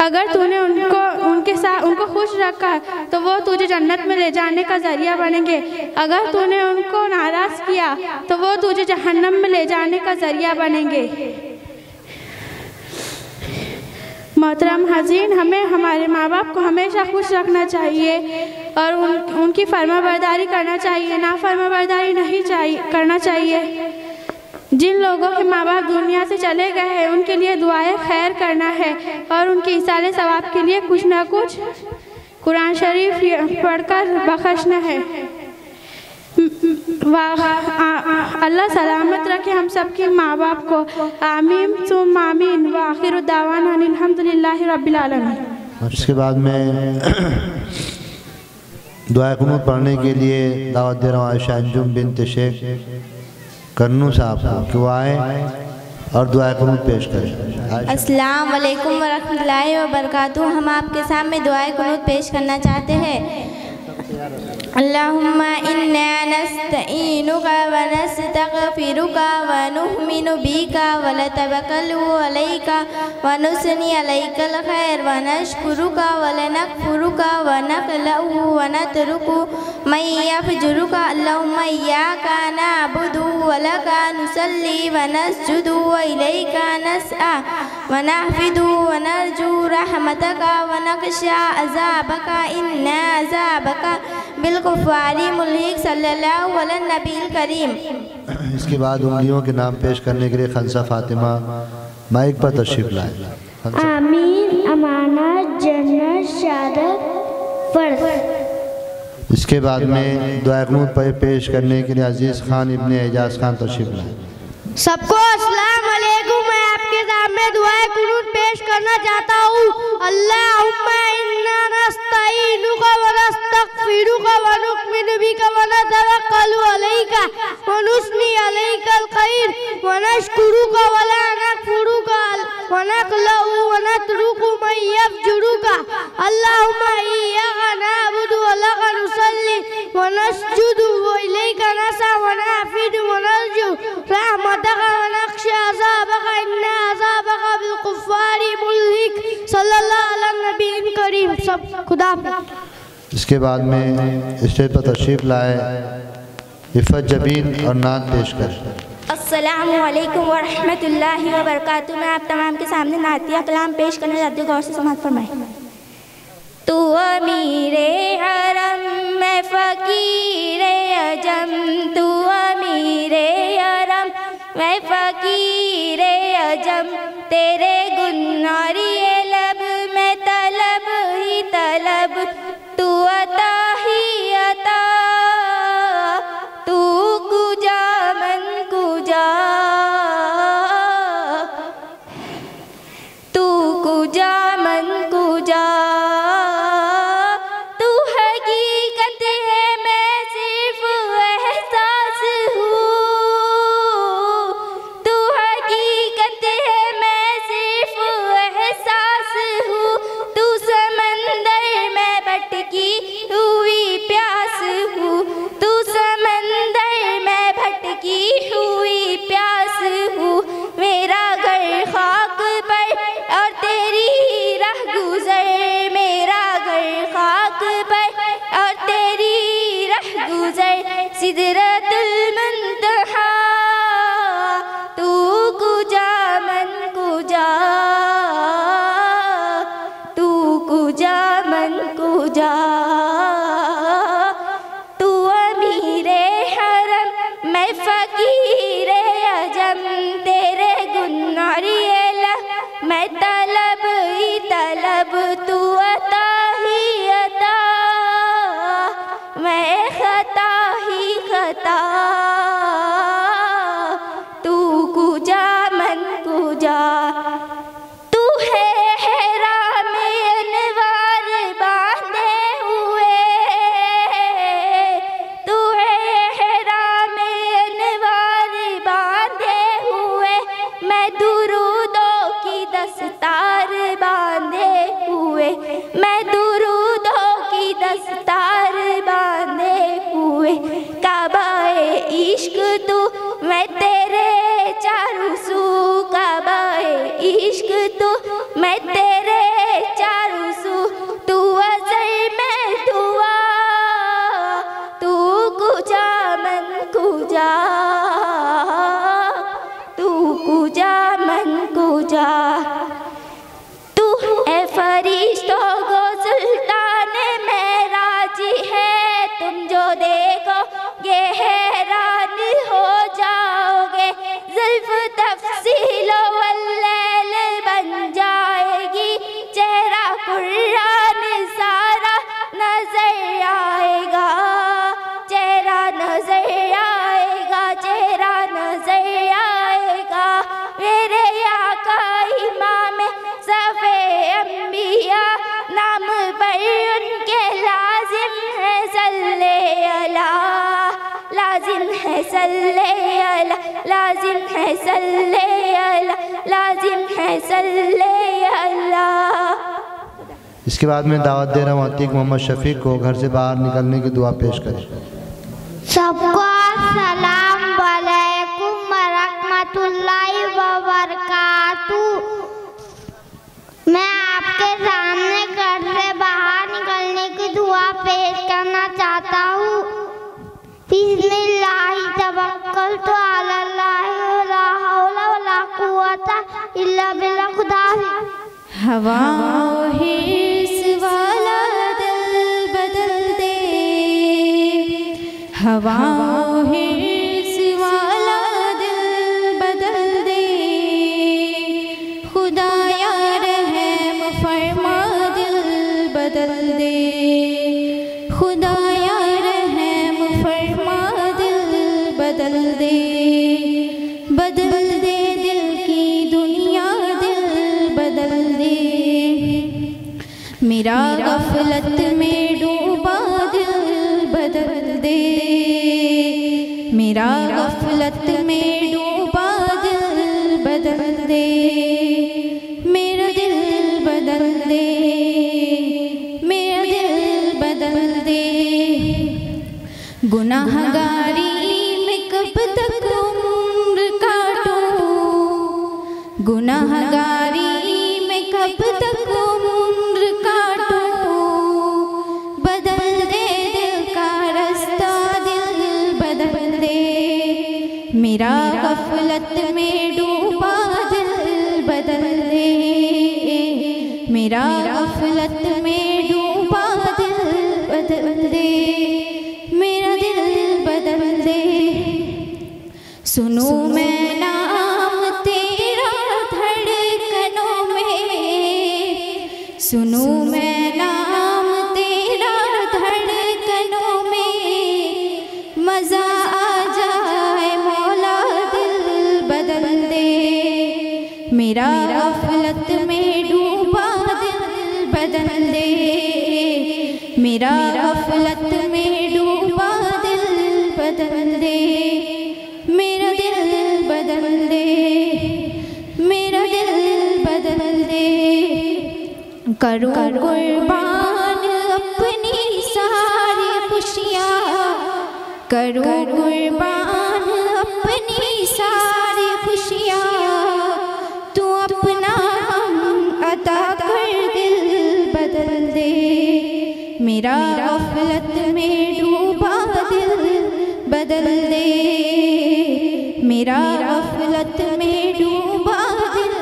अगर तूने उनको खुश रखा तो वो तुझे जन्नत में ले जाने का ज़रिया बनेंगे। अगर तूने उनको नाराज़ किया तो वो तुझे जहन्नम में ले जाने का ज़रिया बनेंगे। मोहतरम हाज़रीन, हमें हमारे माँ बाप को हमेशा खुश रखना चाहिए और उनकी फर्माबरदारी करना चाहिए, नाफर्माबरदारी नहीं करना चाहिए। जिन लोगों के माँ बाप दुनिया से चले गए हैं, उनके लिए दुआए खैर करना है और उनके इसाले सवाब के लिए कुछ ना कुछ कुरान शरीफ पढ़कर बख्शना है। अल्लाह सलामत रखे हम सबकी माँ बाप को। आमीन सुम्मा आमीन व आखिरु दावाना अल्हम्दुलिल्लाहि रब्बिल आलमीन। और इसके बाद में दुआ कुनूत पढ़ने के लिए दावत दे रहा हूँ आयशा अंजुम बिन्त शेख करनू साहब को कि वो आए और दुआ कुनूत पेश करें। अस्सलाम वालेकुम वरहमतुल्लाहि वबरकातुहू। हम आपके सामने दुआ कुनूत पेश करना चाहते हैं। अल्लाहुम्मा इन्ना नस्तईनुका व नस्तगफिरुका व नु'मिनु बिका व नतवक्कलु अलैका व नुसनी अलैकल खैर व नशकुरुका व नकफुरुका व नक़लउ व नतरुकु मन यफजुरुका। अल्लाहुम्मा इय्याका नअबुदु व लका नुसल्ली व नसजुदु व इलैका नसआ व नहफिदु व नरजू रहमतका व नखशा अज़ाबका इन्ना अज़ाबका बिलकुफ़ारी मुल्हिक सल्लल्लाहु अलैहि नबील करीम। इसके बाद उंगलियों के नाम पेश करने के लिए खंसा फातिमा माइक पर तशरीफ लाए। आमीन, अमानत, जन्नत, शहादत, फर्ज। इसके बाद में दुआ कुनूत पेश करने के लिए अजीज़ खान इब्ने एजाज खान तशरीफ लाए। सबको अस्सलाम वालेकुम। मैं आपके सामने मैं दुआए कुनूत पेश करना चाहता हूँ। अल्लाहुम्मा इन्ना नस्तईनुका व नस्तगफिरुका व नु'मिनु बिका व नतवक्कलु अलैका व नुस्नी अलैकल खैर व नशकुरुका व ला नकफुरुका व नखलउ व नतरुकु मन यफजुरुका। अल्लाहुम्मा इय्याका नअबुदु व लका नुसल्ली व नस्जुदु व इलैका नसअ व नहफिदु व नरजु रहमतका व नख्शा अज़ाबका इन्ना अज़ाबका बिल कुफ़्फ़ारि मुल्हिक। सल्लल्लाहु अला नबी करीम। सब खुदा। इसके बाद में स्टेज पर तशरीफ़ लाए इफ़त जबीन और नात पेश कर। अस्सलामु अलैकुम व रहमतुल्लाहि व बरकातुहू। मैं आप तमाम के सामने नातिया कलाम पेश करने जाती हूँ, गौर से समाअत फरमाएं। तू अमीरे हरम मैं फ़कीरे अजम, तू अमीरे हरम मैं फ़कीरे अजम, तेरे गुन्नारी लब में तलब ही तलब, तू अता ही अता, तू कुजा मन कुजा, तू कुजा मन कुजा, तू हकीकत है मैं सिर्फ एहसास हूँ, तू हकीकत है मैं सिर्फ एहसास हूँ, तू समंदर में भटकी हुई प्यास हूँ, तू समंदर में भटकी हुई प्यास हूँ, मेरा घर खाक पर और तेरी राह गुजर, मेरा घर खाक पर और तेरी राह गुजर, सिदरतुल मुंतहा, तू कुजा मन कुजा, तू कुजा मन कुजा, तू अमीरे हरम मैं फ़कीरे अजम, तेरे गुन्नारी लब मैं तलब ही तलब, तू अता ही अता मैं खता ही खता, तू कुजा मन कुजा, तू है हेरा में अनवार बांधे हुए, तू है हेरा में अनवार बांधे हुए, मैं दुरूदों की दस्तार बांधे हुए, मैं दुरूदों की दस्तार बांधे हुए, काबाए इश्क तू मैं तेरे चारों सू, काबाए इश्क तू मैं तेरे चारों सू, तू अज़ल में दुआ, तू कुजा मन कुजा, तू कुजा मन कुजा, तू है फरिश्तों को सुल्तान में राजी है, तुम जो देखो ये हैरान हो जाओगे, ज़ुल्फ़ तफ़सीलो वल्लैल बन जाएगी, चेहरा कुर्रान सारा नज़र आएगा, चेहरा नज़र आएगा, चेहरा नज़र आएगा, मेरे आका इमाम सफ़े अंबिया, नाम पर उनके लाजिम है सल्ले अला, लाजिम है सल्ले अला, लाजिम है सल्ले अला, लाजिम है सल्ले अला। इसके बाद में दावत दे रहा हूँ अतीक मोहम्मद शफीक को घर से बाहर निकलने की दुआ पेश करें। सबको अस्सलाम वालेकुम व रहमतुल्लाहि व बरकातुहू। मैं आपके सामने घर से बाहर निकलने की दुआ पेश करना चाहता हूँ। बिस्मिल्लाहि तवक्कलतु अलल्लाहि ला हौला वला कुव्वता इल्ला बिल्लाह। खुदा हवा हिर्स वाला दिल बदल दे, हवा हिर्स वाला दिल बदल दे, खुदाया रहम फरमा दिल बदल दे, खुदाया रहम फरमा दिल बदल दे, बदल दे दिल की दुनिया दिल मेरा गफलत में डूबा दिल बदल दे, मेरा दिल बदल दे, मेरा दिल बदल दे। गुनाहगारी में कब तक उम्र काटूं, गुनाहगारी में कब तक उम्र काटूं। बदल दे दिल का रास्ता, दिल बदल दे। मेरा गफलत में डूबा दिल बदल दे, मेरा गफलत में डूबा दिल बदल दे, मेरा दिल बदल दे। सुनूं मैं नाम तेरा धड़कनों में, सुनूं मैं नाम तेरा धड़कनों में। मज़ा आ जाए मौला दिल बदल दे। मेरा गफलत में डूबा दिल बदल दे, मेरा गफलत में डूबा दिल बदल दे, मेरा दिल बदल दे, मेरा दिल बदल दे। करूं कुर्बान अपनी सारी खुशियाँ, करूं कुर्बान अपनी सारी खुशियाँ। तू अपना अता कर दिल बदल दे। मेरा गफलत में डूबा दिल बदल दे, मेरा गफलत में डूबा दिल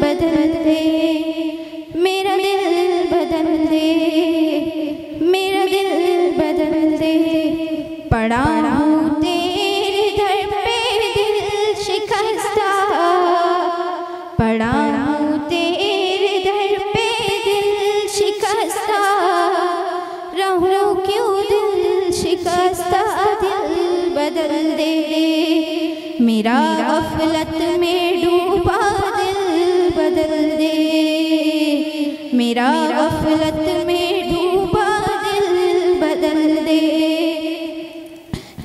बदल दे, मेरा दिल बदल दे, मेरा दिल बदल दे। पड़ा हूँ तेरे दर पे दिल शिकस्ता, पड़ा हूँ तेरे दर पे दिल शिकस्ता। रहूं क्यों दिल शिकस्ता, दिल बदल दे। मेरा गफलत में डूबा दिल बदल दे, मेरा गफलत में डूबा दिल बदल दे।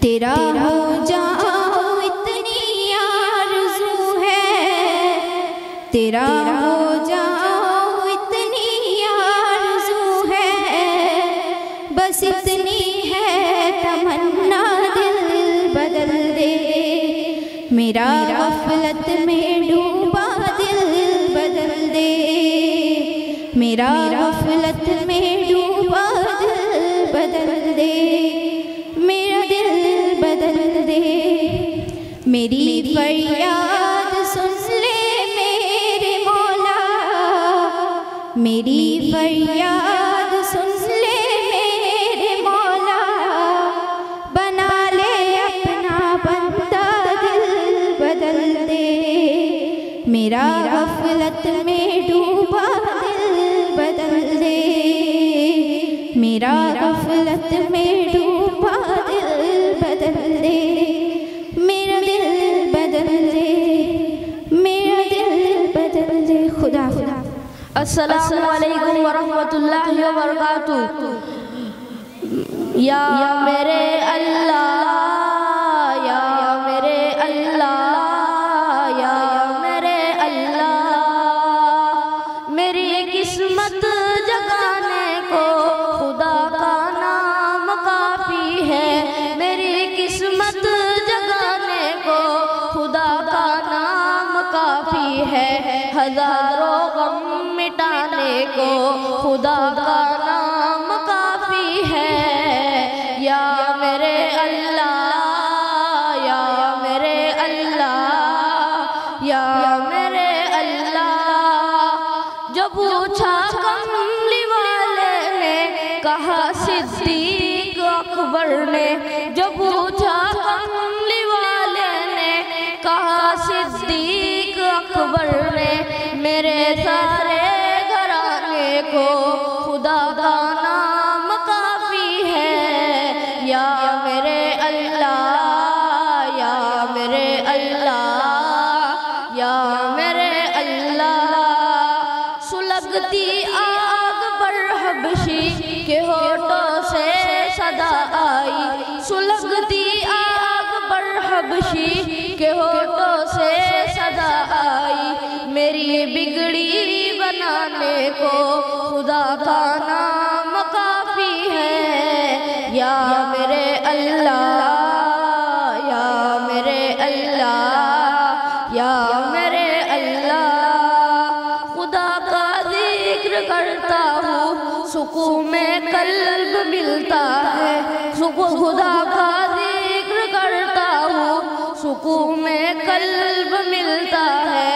तेरा हो जाऊं इतनी आरज़ू है, तेरा हो जाऊं इतनी आरज़ू है। बस इतनी है तमन्ना दिल बदल दे। मेरा गफलत में डूबा दिल बदल दे, मेरा गफलत में डूबा दिल बदल दे, मेरा दिल बदल दे। मेरी फरियाद सुन ले मेरे मौला, मेरी फरियाद सुन ले मेरे मौला। बना ले अपना बंदा दिल बदल दे। मेरा गफलत में डूबा दिल बदल दे, मेरा गफलत में डूबा दिल बदल दे, मेरा दिल बदल दे, मेरा दिल बदल दे। खुदा खुदा। अस्सलामु अलैकुम वरहमतुल्लाहि वबरकातुहू। या मेरे अल्लाह, या मेरे अल्लाह, या मेरे अल्लाह। मेरी किस्मत जगाने को खुदा का नाम काफ़ी है। मेरी किस्मत जगाने को खुदा का नाम काफ़ी है। हजारों गम मिटाने को खुदा का नाम काफ़ी है। या मेरे अल्लाह, या मेरे अल्लाह, या मेरे अल्लाह। जो पूछा कमली वाले ने, कहा सिद्दीक अकबर ने। जो पूछा कमली वाले ने, कहा सिद्दीक अकबर ने। मेरे सारे घराने को खुदा का नाम काफ़ी है। या मेरे अल्लाह, या मेरे अल्लाह, या मेरे अल्लाह। सुलगती आग पर हबशी के होठों से सदा आई। सुलगती आग पर हबशी के होठों से सदा आई, मेरी बिगड़ी बनाने को खुदा का नाम काफी है। या मेरे अल्लाह, या मेरे अल्लाह, या मेरे अल्लाह, खुदा का जिक्र करता हूँ सुकून में कल्ब मिलता है। खुदा का जिक्र करता हूँ सुकून में कल्ब मिलता है,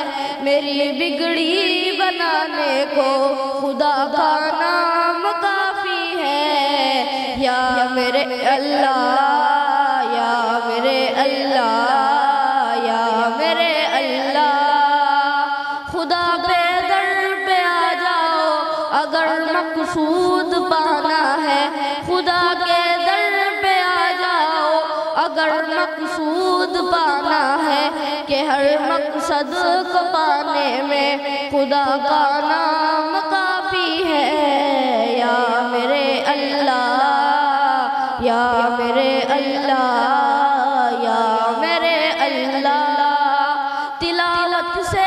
मेरी बिगड़ी बनाने को खुदा का नाम काफी है। या मेरे अल्लाह, या मेरे अल्लाह, या मेरे अल्लाह, खुदा पे दर पे आ जाओ अगर मकसूद पाना है। खुदा के दर पे आ जाओ अगर मकसूद पाना है, कि हर मकसद को पाने में खुदा का नाम काफी है। या मेरे अल्लाह, या मेरे अल्लाह, या मेरे अल्लाह, तिलावत से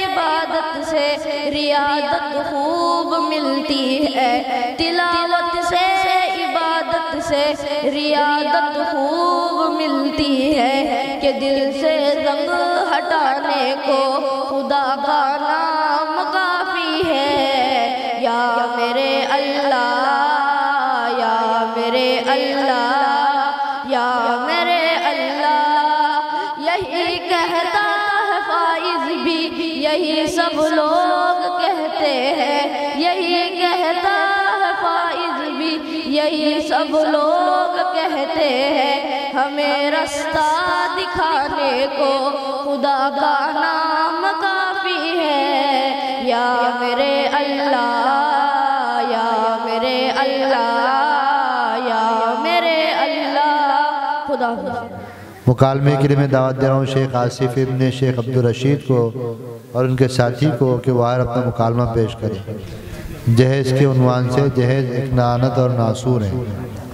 इबादत से रियादत खूब मिलती है। तिलावत से इबादत से रियादत खूब मिलती है, कि दिल से रंग हटाने को खुदा का नाम काफी है। या मेरे अल्लाह, या मेरे अल्लाह, या मेरे अल्लाह, यही कहता है फाइज भी, यही सब लोग कहते हैं। यही कहता है फाइज भी, यही सब लोग कहते हैं। हमें रास्ता दिखाने को खुदा का नाम काफी है। या मेरे अल्लाह, या मेरे अल्लाह, या मेरे अल्लाह। खुदा मुकालमे के लिए मैं दावत दे रहा हूँ शेख आसिफ इब्न शेख अब्दुल रशीद को और उनके साथी को कि वह अपना मुकालमा पेश करें। जहेज़ के उन्वान से जहेज़ एक नानत और नासूर है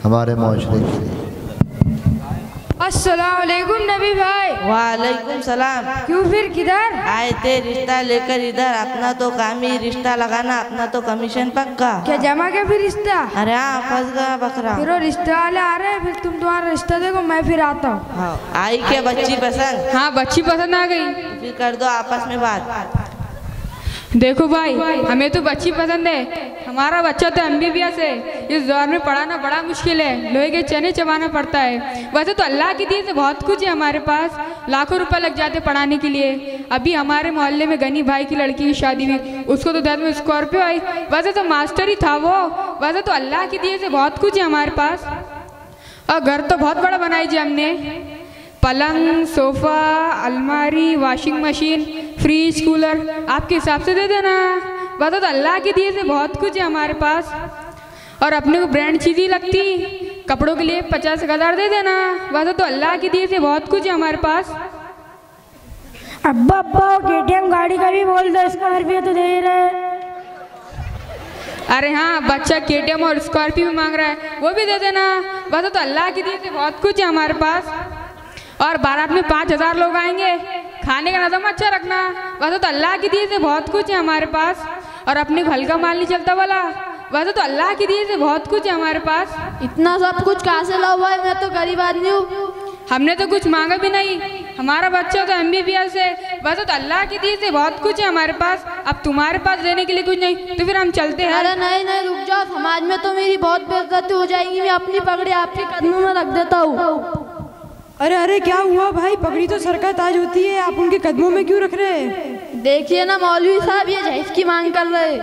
हमारे माशरे के लिए। अस्सलाम वालेकुम नबी भाई। वालेकुम सलाम। क्यों फिर किधर आए थे? रिश्ता लेकर इधर। अपना तो काम ही रिश्ता लगाना, अपना तो कमीशन पक्का। क्या जमा क्या फिर रिश्ता? अरे हाँ, फंस गया बकरा। फिर रिश्ते वाले आ रहे हैं, फिर तुम तुम्हारा रिश्ता देखो, मैं फिर आता हूँ। हाँ, आई क्या बच्ची पसंद? हाँ, बच्ची पसंद आ गई। फिर कर दो आपस में बात। देखो भाई, हमें तो बच्ची पसंद है, हमारा बच्चा तो MBBS है। इस दौर में पढ़ाना बड़ा मुश्किल है, लोहे के चने चबाना पड़ता है। वैसे तो अल्लाह की दी से बहुत कुछ है हमारे पास, लाखों रुपए लग जाते पढ़ाने के लिए। अभी हमारे मोहल्ले में गनी भाई की लड़की की शादी हुई, उसको तो दहेज में स्कॉर्पियो आई। वैसे तो मास्टर ही था वो। वैसे तो अल्लाह की दी से बहुत कुछ है हमारे पास। और घर तो बहुत बड़ा बनाई जी हमने, पलंग, सोफ़ा, अलमारी, वॉशिंग मशीन, फ्रिज, कूलर आपके हिसाब से दे देना। वैसे तो अल्लाह के दिए से बहुत कुछ है हमारे पास। और अपने को ब्रांड चीज़ ही लगती, कपड़ों के लिए 50,000 दे देना। वैसे तो अल्लाह के दिए से बहुत कुछ है हमारे पास। अब्बा KTM गाड़ी का भी बोल दो, स्कॉर्पियो तो दे रहे। अरे हाँ, बच्चा KTM और स्कॉर्पियो भी मांग रहा है, वो भी दे देना। वैसे तो अल्लाह के दिए से बहुत कुछ है हमारे पास। और बारात में 5,000 लोग आएंगे, खाने का नज़म अच्छा रखना। वैसे तो अल्लाह की दी से बहुत कुछ है हमारे पास। और अपने को हल्का माल नहीं चलता वाला। वैसे तो अल्लाह की दी से बहुत कुछ है हमारे पास। इतना सब कुछ कहाँ से लाओ भाई, मैं तो गरीब आदमी हूँ। हमने तो कुछ मांगा भी नहीं, हमारा बच्चा तो MBBS है। वैसे तो अल्लाह की दी से बहुत कुछ है हमारे पास। अब तुम्हारे पास देने के लिए कुछ नहीं, तो फिर हम चलते हैं। अरे नहीं, रुक जाओ, समाज में तो मेरी बहुत बेइज्जती हो जाएगी। मैं अपनी पगड़ी आपके कदमों में रख देता हूँ। अरे क्या हुआ भाई, पगड़ी तो सर का ताज होती है, आप उनके कदमों में क्यों रख रहे हैं? देखिए ना मौलवी साहब, ये जहेज की मांग कर रहे।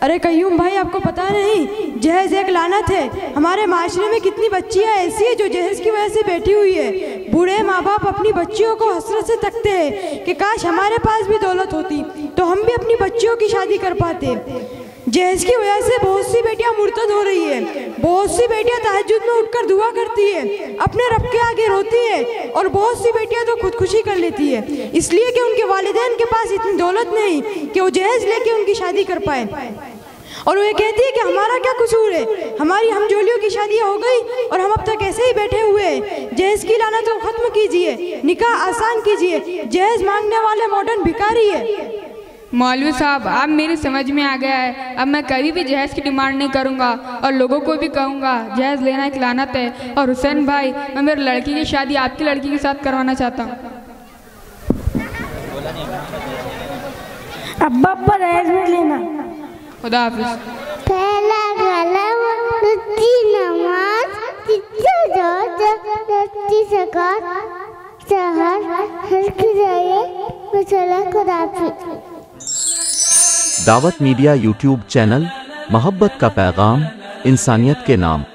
अरे कयूम भाई, आपको पता नहीं, जहेज एक लानत है। हमारे माशरे में कितनी बच्चियां ऐसी है जो जहेज की वजह से बैठी हुई है। बूढ़े माँ बाप अपनी बच्चियों को हसरत से तकते हैं कि काश हमारे पास भी दौलत होती तो हम भी अपनी बच्चियों की शादी कर पाते। जहेज की वजह से बहुत सी बेटियां मुर्तद हो रही है, बहुत सी बेटियां तहज्जुद में उठकर दुआ करती है, अपने रब के आगे रोती है, और बहुत सी बेटियां तो खुदकुशी कर लेती है, इसलिए कि उनके वालिदैन के पास इतनी दौलत नहीं कि वो जहेज लेके उनकी शादी कर पाए। और वो ये कहती है कि हमारा क्या कसूर है, हमारी हमजोलियों की शादियाँ हो गई और हम अब तक ऐसे ही बैठे हुए हैं। जहेज की लानत को ख़त्म कीजिए, निकाह आसान कीजिए, जहेज मांगने वाले मॉडर्न भिखारी है। मौलवी साहब, अब मेरी समझ में आ गया है। अब मैं कभी भी जहेज की डिमांड नहीं करूँगा और लोगों को भी कहूँगा जहेज लेना एक लानत है। और हुसैन भाई, मैं मेरी लड़की की शादी आपकी लड़की के साथ करवाना चाहता हूँ। अब्बा पर जहेज नहीं लेना। खुदा हाफिज। पहला कलम दूसरी नमाज तीसरा रोज़ा चौथी ज़कात सहर हर की जाए मसला खुदा हाफिज। दावत मीडिया यूट्यूब चैनल, मोहब्बत का पैगाम, इंसानियत के नाम।